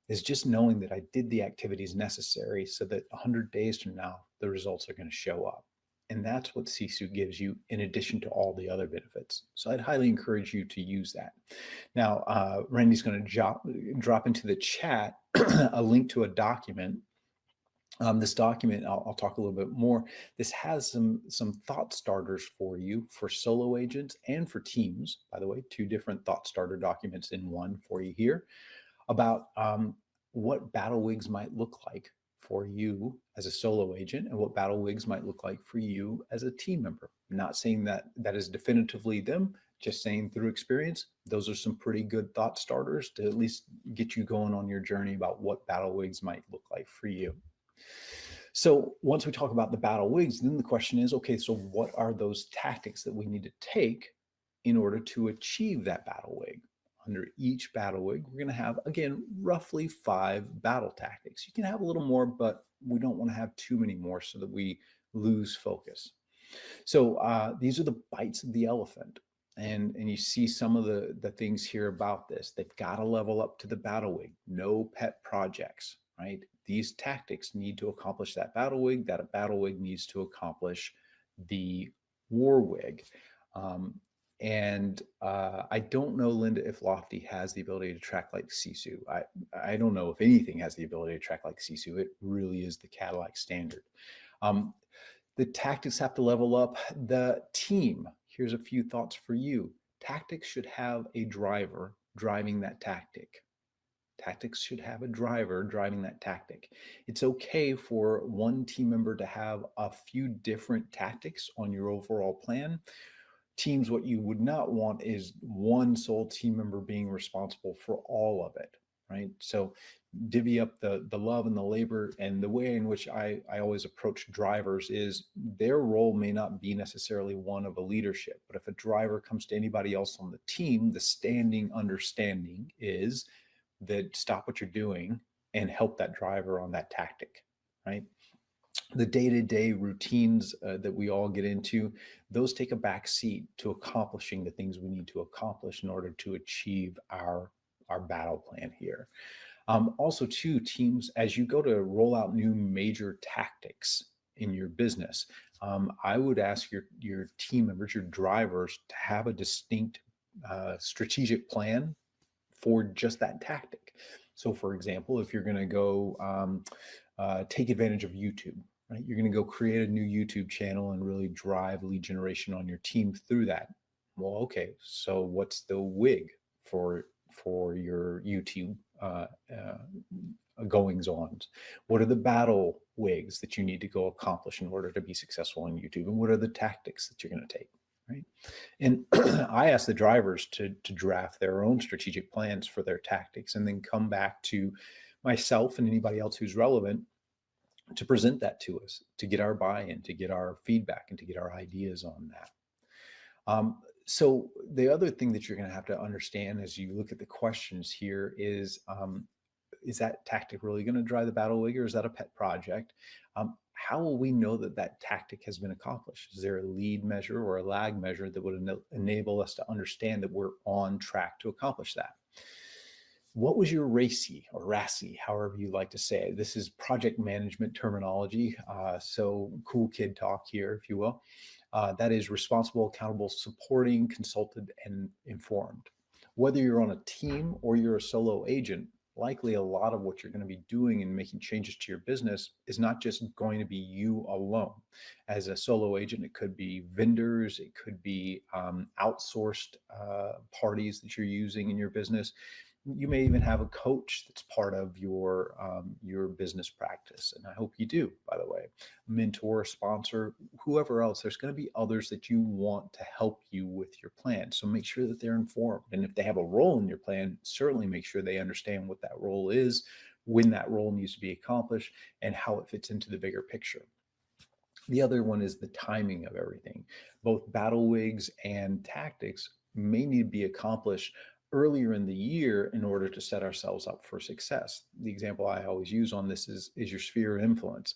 is just knowing that I did the activities necessary so that 100 days from now, the results are going to show up. And that's what Sisu gives you in addition to all the other benefits. So I'd highly encourage you to use that. Now, Randy's going to drop into the chat a link to a document. This document, I'll talk a little bit more. This has some thought starters for you for solo agents and for teams. By the way, 2 different thought starter documents in one for you here about what battle wigs might look like for you as a solo agent and what battle wigs might look like for you as a team member. I'm not saying that that is definitively them, just saying through experience, those are some pretty good thought starters to at least get you going on your journey about what battle wigs might look like for you. So once we talk about the battle wigs, then the question is, okay, so what are those tactics that we need to take in order to achieve that battle wig? Under each battle wig, we're going to have, again, roughly 5 battle tactics. You can have a little more, but we don't want to have too many more so that we lose focus. So these are the bites of the elephant. And you see some of the things here about this. They've got to level up to the battle wig. No pet projects, right? These tactics need to accomplish that battle wig. That battle wig needs to accomplish the war wig. I don't know, Linda, if Lofty has the ability to track like Sisu. I don't know if anything has the ability to track like Sisu. It really is the Cadillac standard. The tactics have to level up. The team, here's a few thoughts for you. Tactics should have a driver driving that tactic. Tactics should have a driver driving that tactic. It's okay for one team member to have a few different tactics on your overall plan. Teams, what you would not want is one sole team member being responsible for all of it, right? So divvy up the love and the labor. And the way in which I always approach drivers is their role may not be necessarily one of a leadership, but if a driver comes to anybody else on the team, the standing understanding is that stop what you're doing and help that driver on that tactic, right? The day-to-day routines that we all get into, those take a back seat to accomplishing the things we need to accomplish in order to achieve our battle plan here. Also, too, teams, as you go to roll out new major tactics in your business, I would ask your team members, your drivers, to have a distinct strategic plan for just that tactic. So, for example, if you're going to go take advantage of YouTube, right? You're going to go create a new YouTube channel and really drive lead generation on your team through that. Well, okay, so what's the wig for your YouTube goings on? What are the battle wigs that you need to go accomplish in order to be successful on YouTube? And what are the tactics that you're going to take? Right. And I ask the drivers to draft their own strategic plans for their tactics and then come back to myself and anybody else who's relevant to present that to us, to get our buy-in, to get our feedback, and to get our ideas on that. So the other thing that you're going to have to understand as you look at the questions here is that tactic really going to drive the battle wig, or is that a pet project? How will we know that that tactic has been accomplished? Is there a lead measure or a lag measure that would enable us to understand that we're on track to accomplish that? What was your RACI or RACI, however you like to say it? This is project management terminology. So cool kid talk here, if you will. That is responsible, accountable, supporting, consulted, and informed. Whether you're on a team or you're a solo agent, likely a lot of what you're going to be doing and making changes to your business is not just going to be you alone. As a solo agent, it could be vendors, it could be outsourced parties that you're using in your business. You may even have a coach that's part of your business practice, and I hope you do, by the way. Mentor, sponsor, whoever else. There's going to be others that you want to help you with your plan. So make sure that they're informed, and if they have a role in your plan, certainly make sure they understand what that role is, when that role needs to be accomplished, and how it fits into the bigger picture. The other one is the timing of everything. Both battle wigs and tactics may need to be accomplished earlier in the year in order to set ourselves up for success. The example I always use on this is your sphere of influence.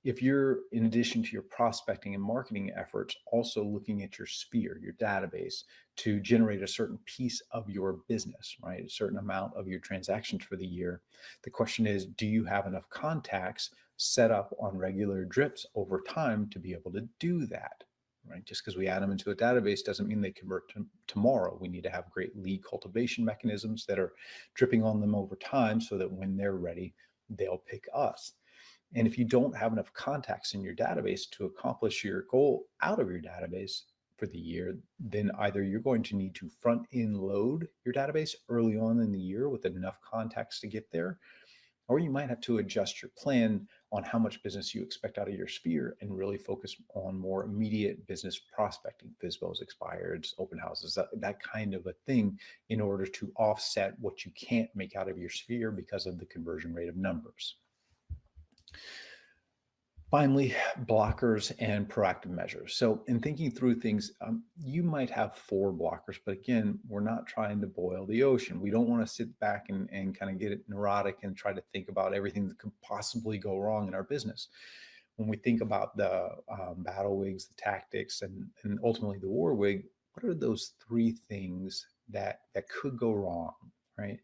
If you're, in addition to your prospecting and marketing efforts, also looking at your sphere, your database, to generate a certain piece of your business, right? A certain amount of your transactions for the year. The question is, do you have enough contacts set up on regular drips over time to be able to do that? Right? Just because we add them into a database doesn't mean they convert tomorrow. We need to have great lead cultivation mechanisms that are dripping on them over time so that when they're ready, they'll pick us. And if you don't have enough contacts in your database to accomplish your goal out of your database for the year, then either you're going to need to front end load your database early on in the year with enough contacts to get there, or you might have to adjust your plan on how much business you expect out of your sphere and really focus on more immediate business prospecting, FSBOs, expireds, open houses, that kind of a thing, in order to offset what you can't make out of your sphere because of the conversion rate of numbers. Finally, blockers and proactive measures. So in thinking through things, you might have 4 blockers, but again, we're not trying to boil the ocean. We don't want to sit back and kind of get it neurotic and try to think about everything that could possibly go wrong in our business. When we think about the battle wigs, the tactics, and ultimately the war wig, what are those 3 things that could go wrong, right?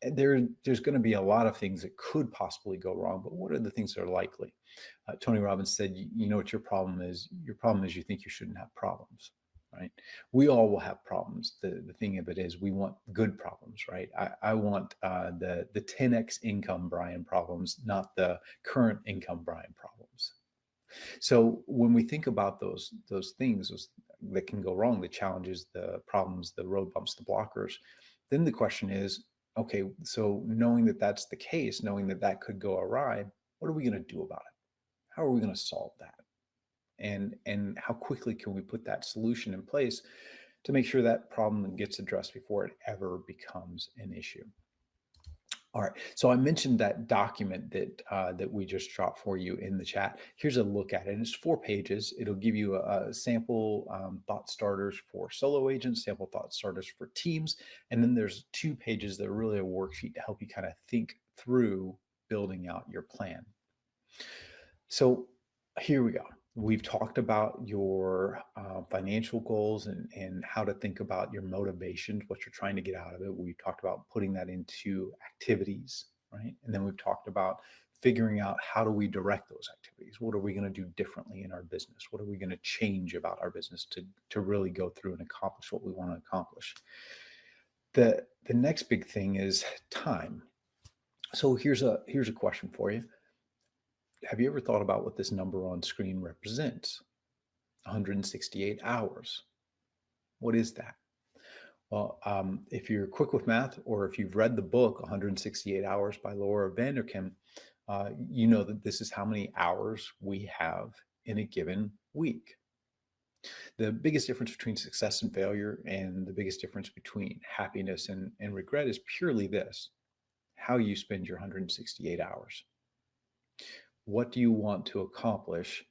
There's going to be a lot of things that could possibly go wrong, but what are the things that are likely? Tony Robbins said, you know what your problem is? Your problem is you think you shouldn't have problems, right? We all will have problems. The thing of it is we want good problems, right? I want the 10x income Bryon problems, not the current income Bryon problems. So when we think about those things that can go wrong, the challenges, the problems, the road bumps, the blockers, then the question is, okay, so knowing that that's the case, knowing that that could go awry, what are we going to do about it? How are we going to solve that? And how quickly can we put that solution in place to make sure that problem gets addressed before it ever becomes an issue? All right, so I mentioned that document that we just dropped for you in the chat. Here's a look at it. It's 4 pages. It'll give you a sample thought starters for solo agents, sample thought starters for teams, and then there's 2 pages that are really a worksheet to help you kind of think through building out your plan. So here we go. We've talked about your financial goals and how to think about your motivations, what you're trying to get out of it. We've talked about putting that into activities, right? And then we've talked about figuring out how do we direct those activities? What are we going to do differently in our business? What are we going to change about our business to really go through and accomplish what we want to accomplish? The next big thing is time. So here's a question for you. Have you ever thought about what this number on screen represents? 168 hours. What is that? Well, if you're quick with math, or if you've read the book 168 Hours by Laura Vanderkam, you know that this is how many hours we have in a given week. The biggest difference between success and failure, and the biggest difference between happiness and regret, is purely this: how you spend your 168 hours. What do you want to accomplish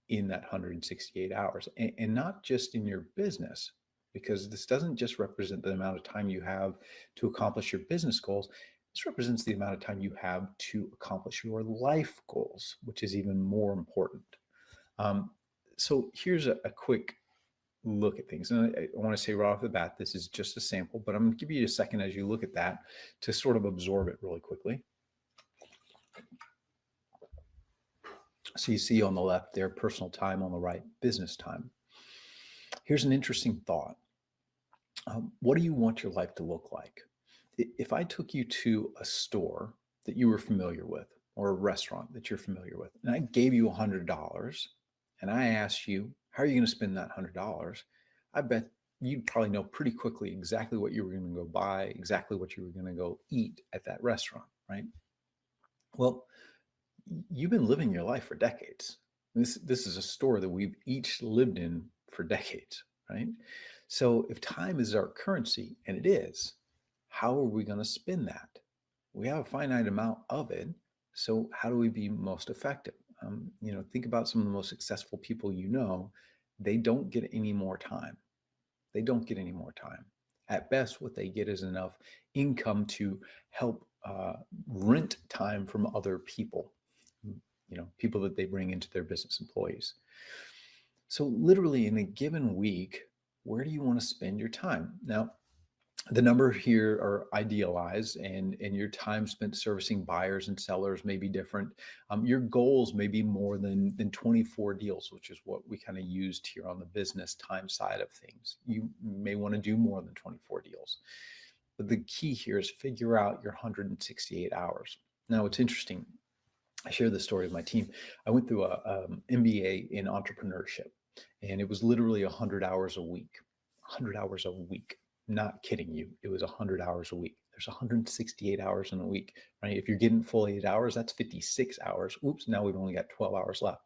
in that 168 hours? And not just in your business, because this doesn't just represent the amount of time you have to accomplish your business goals. This represents the amount of time you have to accomplish your life goals, which is even more important. So here's a quick look at things. And I want to say right off the bat, this is just a sample, but I'm going to give you a second as you look at that to sort of absorb it really quickly. So you see on the left there, personal time, on the right, business time. Here's an interesting thought. What do you want your life to look like? If I took you to a store that you were familiar with, or a restaurant that you're familiar with, and I gave you $100, and I asked you, how are you going to spend that $100? I bet you'd probably know pretty quickly exactly what you were going to go buy, exactly what you were going to go eat at that restaurant, right? Well, you've been living your life for decades. This is a store that we've each lived in for decades, right? So if time is our currency, and it is, how are we going to spend that? We have a finite amount of it. So how do we be most effective? Think about some of the most successful people you know. They don't get any more time. They don't get any more time. At best, what they get is enough income to help rent time from other people, people that they bring into their business, employees. So literally in a given week, where do you want to spend your time? Now, the number here are idealized, and your time spent servicing buyers and sellers may be different. Your goals may be more than 24 deals, which is what we kind of used here on the business time side of things. You may want to do more than 24 deals. But the key here is figure out your 168 hours. Now, it's interesting. I share this story with my team. I went through a MBA in entrepreneurship, and it was literally 100 hours a week. 100 hours a week. Not kidding you. It was 100 hours a week. There's 168 hours in a week, right? If you're getting full 8 hours, that's 56 hours. Oops, now we've only got 12 hours left.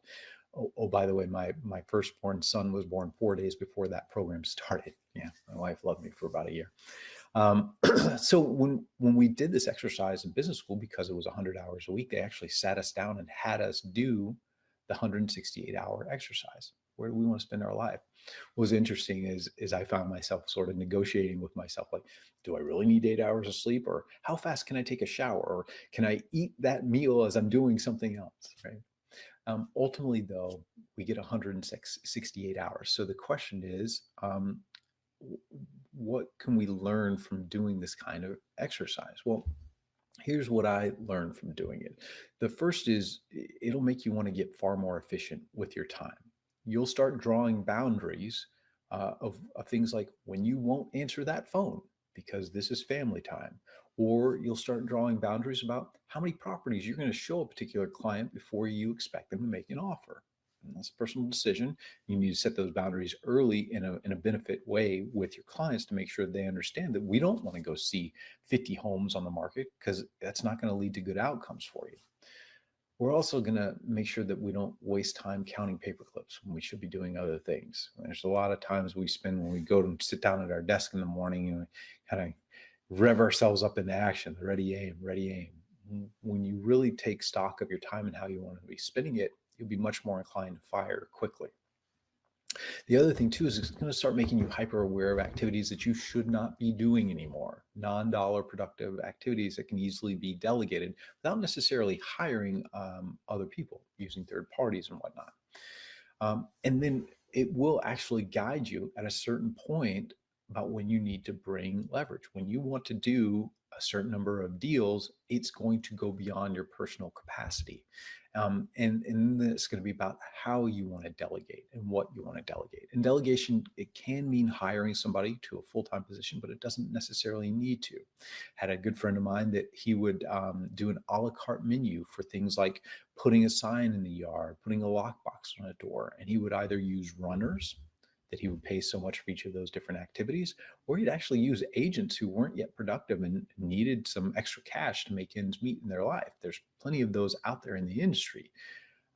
Oh, by the way, my firstborn son was born 4 days before that program started. Yeah, my wife loved me for about a year. So when we did this exercise in business school, because it was 100 hours a week, they actually sat us down and had us do the 168-hour exercise. Where do we want to spend our life? What was interesting is I found myself sort of negotiating with myself, like, do I really need 8 hours of sleep? Or how fast can I take a shower? Or can I eat that meal as I'm doing something else, right? Ultimately, though, we get 168 hours. So the question is, what can we learn from doing this kind of exercise? Well, here's what I learned from doing it. The first is it'll make you want to get far more efficient with your time. You'll start drawing boundaries of things like when you won't answer that phone because this is family time, or you'll start drawing boundaries about how many properties you're going to show a particular client before you expect them to make an offer. And that's a personal decision. You need to set those boundaries early in a benefit way with your clients to make sure they understand that we don't want to go see 50 homes on the market, because that's not going to lead to good outcomes for you. We're also going to make sure that we don't waste time counting paper clips when we should be doing other things. There's a lot of times we spend when we go to sit down at our desk in the morning and kind of rev ourselves up into action, ready, aim, ready, aim. When you really take stock of your time and how you want to be spending it, you'll be much more inclined to fire quickly. The other thing too is it's going to start making you hyper aware of activities that you should not be doing anymore, non-dollar productive activities that can easily be delegated without necessarily hiring other people, using third parties and whatnot. And then it will actually guide you at a certain point about when you need to bring leverage. When you want to do a certain number of deals, it's going to go beyond your personal capacity. And it's going to be about how you want to delegate and what you want to delegate. And delegation, it can mean hiring somebody to a full-time position, but it doesn't necessarily need to. Had a good friend of mine that he would do an a la carte menu for things like putting a sign in the yard, putting a lockbox on a door, and he would either use runners that he would pay so much for each of those different activities, or he'd actually use agents who weren't yet productive and needed some extra cash to make ends meet in their life. There's plenty of those out there in the industry.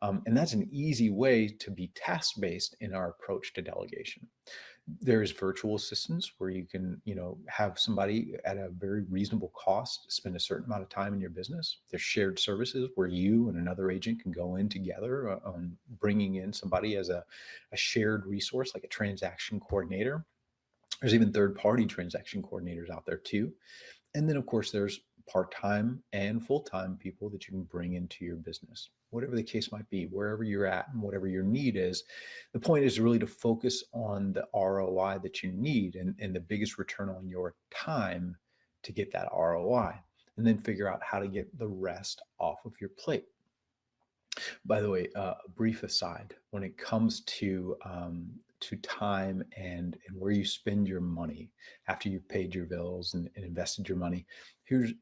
And that's an easy way to be task-based in our approach to delegation. There's virtual assistants where you can, have somebody at a very reasonable cost spend a certain amount of time in your business. There's shared services where you and another agent can go in together on bringing in somebody as a shared resource, like a transaction coordinator. There's even third-party transaction coordinators out there too. And then, of course, there's part-time and full-time people that you can bring into your business, whatever the case might be, wherever you're at and whatever your need is. The point is really to focus on the ROI that you need and the biggest return on your time to get that ROI, and then figure out how to get the rest off of your plate. By the way, a brief aside, when it comes to time and where you spend your money after you've paid your bills and invested your money, here's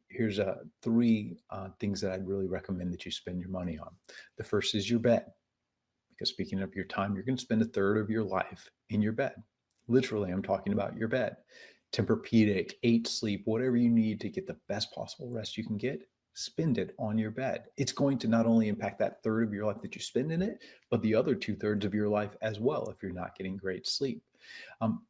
three things that I'd really recommend that you spend your money on. The first is your bed, because speaking of your time, you're going to spend a third of your life in your bed. Literally, I'm talking about your bed. Tempur-Pedic, 8 Sleep, whatever you need to get the best possible rest you can get, spend it on your bed. It's going to not only impact that third of your life that you spend in it, but the other 2/3 of your life as well if you're not getting great sleep.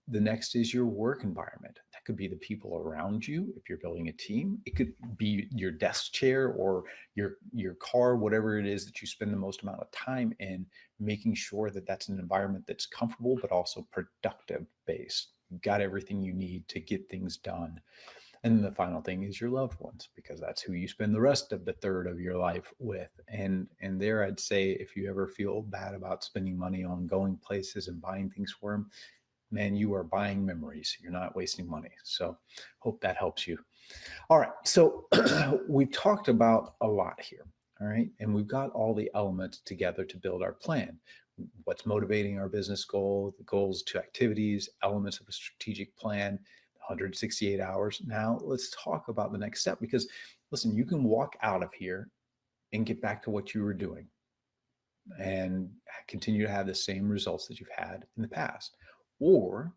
The next is your work environment. That could be the people around you. If you're building a team, it could be your desk chair or your car, whatever it is that you spend the most amount of time in, making sure that that's an environment that's comfortable, but also productive based. You've got everything you need to get things done. And then the final thing is your loved ones, because that's who you spend the rest of the third of your life with. And there I'd say, if you ever feel bad about spending money on going places and buying things for them, man, you are buying memories. You're not wasting money. So hope that helps you. All right. So we've talked about a lot here. All right. And we've got all the elements together to build our plan. What's motivating our business goal, the goals to activities, elements of a strategic plan, 168 hours. Now let's talk about the next step, because listen, you can walk out of here and get back to what you were doing and continue to have the same results that you've had in the past. Or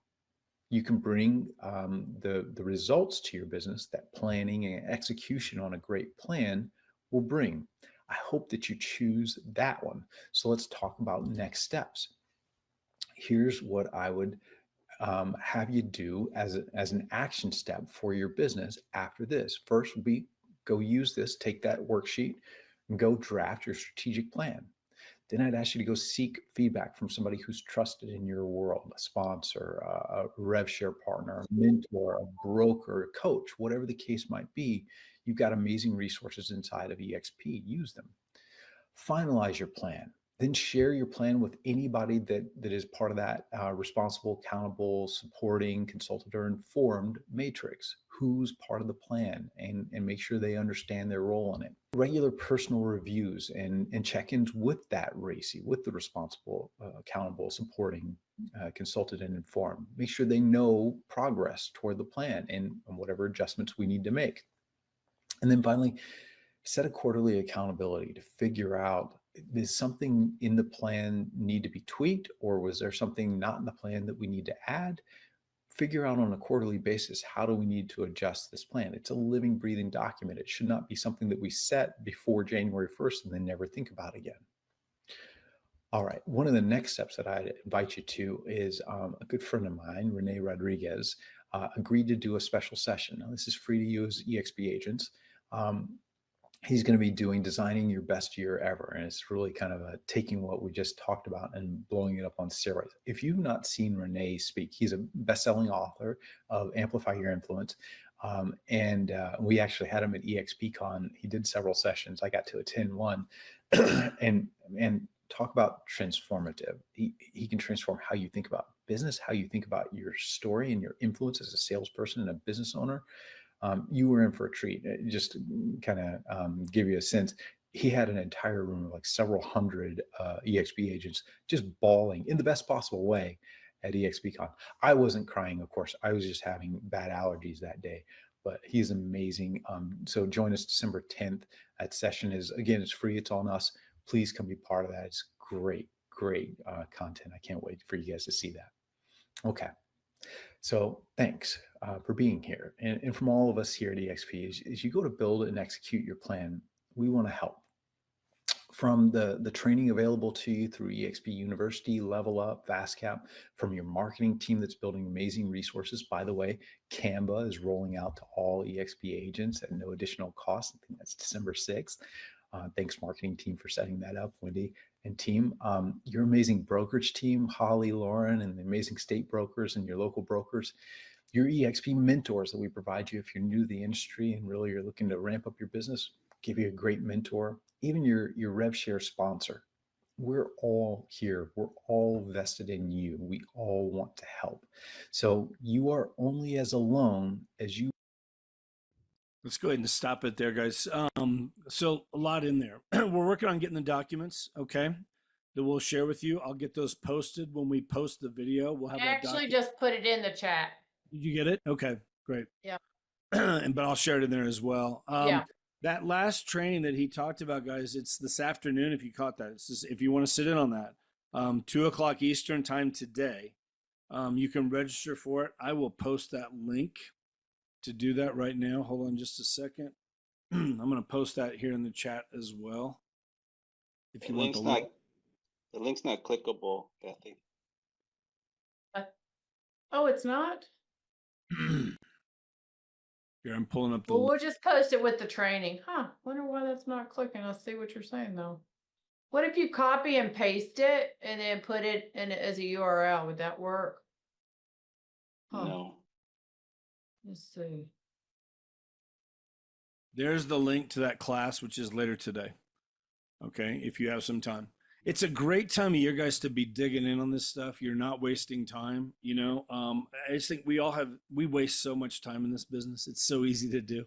you can bring the results to your business that planning and execution on a great plan will bring. I hope that you choose that one. So let's talk about next steps. Here's what I would have you do as an action step for your business after this. First would be go use this, take that worksheet and go draft your strategic plan. Then I'd ask you to go seek feedback from somebody who's trusted in your world, a sponsor, a rev share partner, a mentor, a broker, a coach, whatever the case might be. You've got amazing resources inside of EXP. Use them. Finalize your plan. Then share your plan with anybody that is part of that responsible, accountable, supporting, consulted, or informed matrix. Who's part of the plan, and make sure they understand their role in it. Regular personal reviews and check-ins with that RACI, with the responsible, accountable, supporting, consulted, and informed. Make sure they know progress toward the plan and whatever adjustments we need to make. And then finally, set a quarterly accountability to figure out, does something in the plan need to be tweaked, or was there something not in the plan that we need to add? Figure out on a quarterly basis, how do we need to adjust this plan? It's a living, breathing document. It should not be something that we set before January 1st and then never think about again. All right, one of the next steps that I'd invite you to is a good friend of mine, Renee Rodriguez, agreed to do a special session. Now, this is free to use EXP agents. He's going to be doing Designing Your Best Year Ever. And it's really kind of taking what we just talked about and blowing it up on steroids. If you've not seen Renee speak, he's a best-selling author of Amplify Your Influence. And we actually had him at EXPCon. He did several sessions. I got to attend one and talk about transformative. He can transform how you think about business, how you think about your story and your influence as a salesperson and a business owner. You were in for a treat. Just kind of give you a sense. He had an entire room of like several hundred EXP agents just bawling in the best possible way at EXPCon. I wasn't crying, of course. I was just having bad allergies that day, but he's amazing. So join us December 10th. That session is, again, it's free. It's on us. Please come be part of that. It's great, great content. I can't wait for you guys to see that. Okay. So thanks for being here. And from all of us here at EXP, as you go to build and execute your plan, we want to help. From the training available to you through EXP University, Level Up, FastCap, from your marketing team that's building amazing resources. By the way, Canva is rolling out to all EXP agents at no additional cost. I think that's December 6th. Thanks, marketing team, for setting that up, Wendy and team. Your amazing brokerage team, Holly, Lauren, and the amazing state brokers and your local brokers. Your EXP mentors that we provide you if you're new to the industry and really you're looking to ramp up your business, give you a great mentor. Even your rev share sponsor. We're all here. We're all vested in you. We all want to help. So you are only as alone as you. Let's go ahead and stop it there, guys. So a lot in there. We're working on getting the documents, okay, that we'll share with you. I'll get those posted when we post the video. We'll have I that actually just put it in the chat. Did you get it? Okay, great. Yeah. But I'll share it in there as well. Yeah. That last training that he talked about, guys, it's this afternoon. If you caught that, if you want to sit in on that, 2:00 Eastern time today. You can register for it. I will post that link to do that right now. Hold on just a second. I'm going to post that here in the chat as well. If you want the link. The link's not clickable, Kathy. Oh, it's not? Here, I'm pulling up the Well, link. we'll just post it with the training. Huh, wonder why that's not clicking. I see what you're saying though. What if you copy and paste it and then put it in as a URL? Would that work? Huh. No. Let's see. There's the link to that class, which is later today. Okay, if you have some time. It's a great time of year, guys, to be digging in on this stuff. You're not wasting time. I just think we waste so much time in this business. It's so easy to do.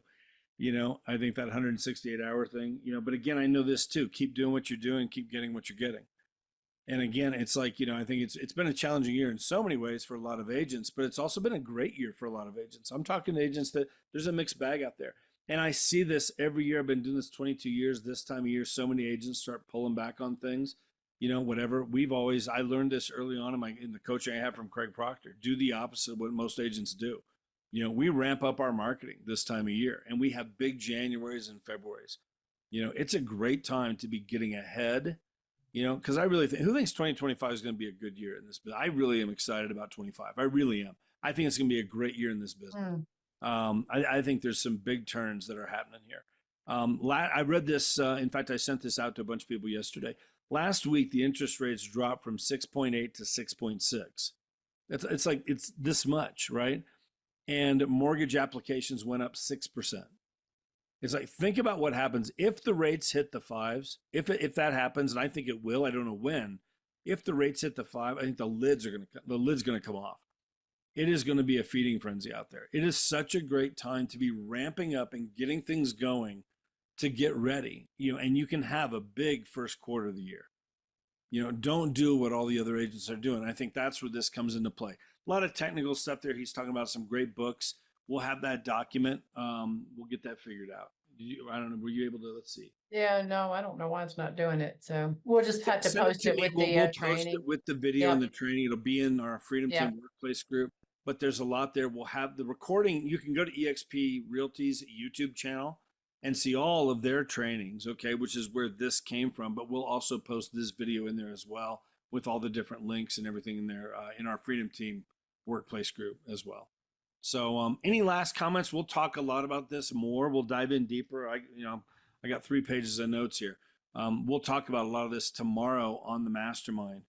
I think that 168-hour thing, but again, I know this too. Keep doing what you're doing, keep getting what you're getting. And again, it's like, I think it's been a challenging year in so many ways for a lot of agents, but it's also been a great year for a lot of agents. I'm talking to agents that there's a mixed bag out there. And I see this every year. I've been doing this 22 years. This time of year, so many agents start pulling back on things, whatever. I learned this early on in the coaching I have from Craig Proctor. Do the opposite of what most agents do. We ramp up our marketing this time of year, and we have big Januaries and Februaries. It's a great time to be getting ahead, because I really think, who thinks 2025 is going to be a good year in this business? I really am excited about 25. I really am. I think it's going to be a great year in this business. I think there's some big turns that are happening here. I read this. In fact, I sent this out to a bunch of people yesterday. Last week, the interest rates dropped from 6.8 to 6.6. It's this much, right? And mortgage applications went up 6%. It's like, think about what happens if the rates hit the fives. If that happens, and I think it will, I don't know when. If the rates hit the five, I think the lid's going to come off. It is going to be a feeding frenzy out there. It is such a great time to be ramping up and getting things going to get ready. And you can have a big first quarter of the year. Don't do what all the other agents are doing. I think that's where this comes into play. A lot of technical stuff there. He's talking about some great books. We'll have that document. We'll get that figured out. I don't know. Were you able to? Let's see. Yeah, no, I don't know why it's not doing it. So we'll just have to Send post to it me. with We'll the post training. it with the video and the training. It'll be in our Freedom Yeah. Team Workplace group. But there's a lot there. We'll have the recording. You can go to eXp Realty's YouTube channel and see all of their trainings, okay, which is where this came from. But we'll also post this video in there as well with all the different links and everything in there in our Freedom Team Workplace group as well. So any last comments? We'll talk a lot about this more. We'll dive in deeper. I got 3 pages of notes here. We'll talk about a lot of this tomorrow on the mastermind,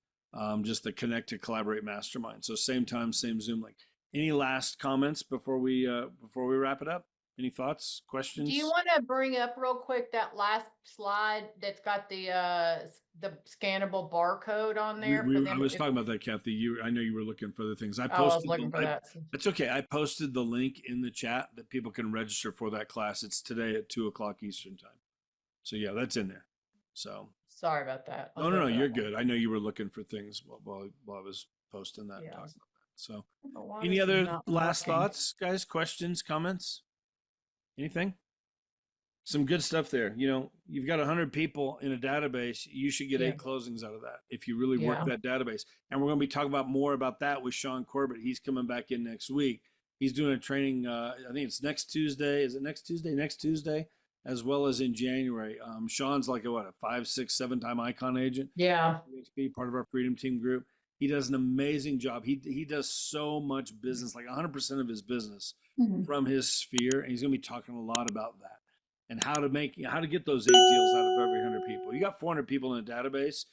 just the Connect to Collaborate mastermind. So same time, same Zoom link. Any last comments before we wrap it up? Any thoughts, questions? Do you want to bring up real quick that last slide that's got the scannable barcode on there? I was talking about that, Kathy. I know you were looking for other things. I was looking for that. It's okay. I posted the link in the chat that people can register for that class. It's today at 2:00 Eastern time. So yeah, that's in there. So sorry about that. No, you're good. I know you were looking for things while I was posting that and talking about that. So any other last thoughts, guys? Questions, comments? Anything? Some good stuff there. You've got 100 people in a database. You should get 8 closings out of that if you really work that database. And we're going to be talking about more about that with Sean Corbett. He's coming back in next week. He's doing a training. I think it's next Tuesday. Is it next Tuesday? Next Tuesday, as well as in January. Sean's like a 5, 6, 7-time icon agent. Yeah. Be part of our Freedom Team group. He does an amazing job. He does so much business, like 100% of his business from his sphere. And he's going to be talking a lot about that and how to get those 8 deals out of every 100 people. You got 400 people in a database.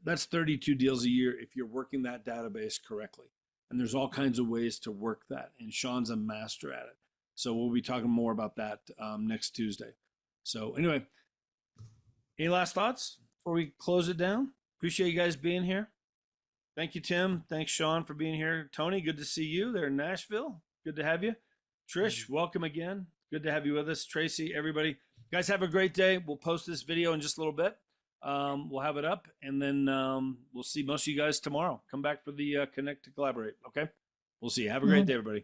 That's 32 deals a year if you're working that database correctly. And there's all kinds of ways to work that. And Sean's a master at it. So we'll be talking more about that next Tuesday. So anyway, any last thoughts before we close it down? Appreciate you guys being here. Thank you, Tim. Thanks, Sean, for being here. Tony, good to see you there in Nashville. Good to have you. Trish, welcome again. Good to have you with us. Tracy, everybody. Guys, have a great day. We'll post this video in just a little bit. We'll have it up, and then we'll see most of you guys tomorrow. Come back for the Connect to Collaborate, okay? We'll see you. Have a great day, everybody.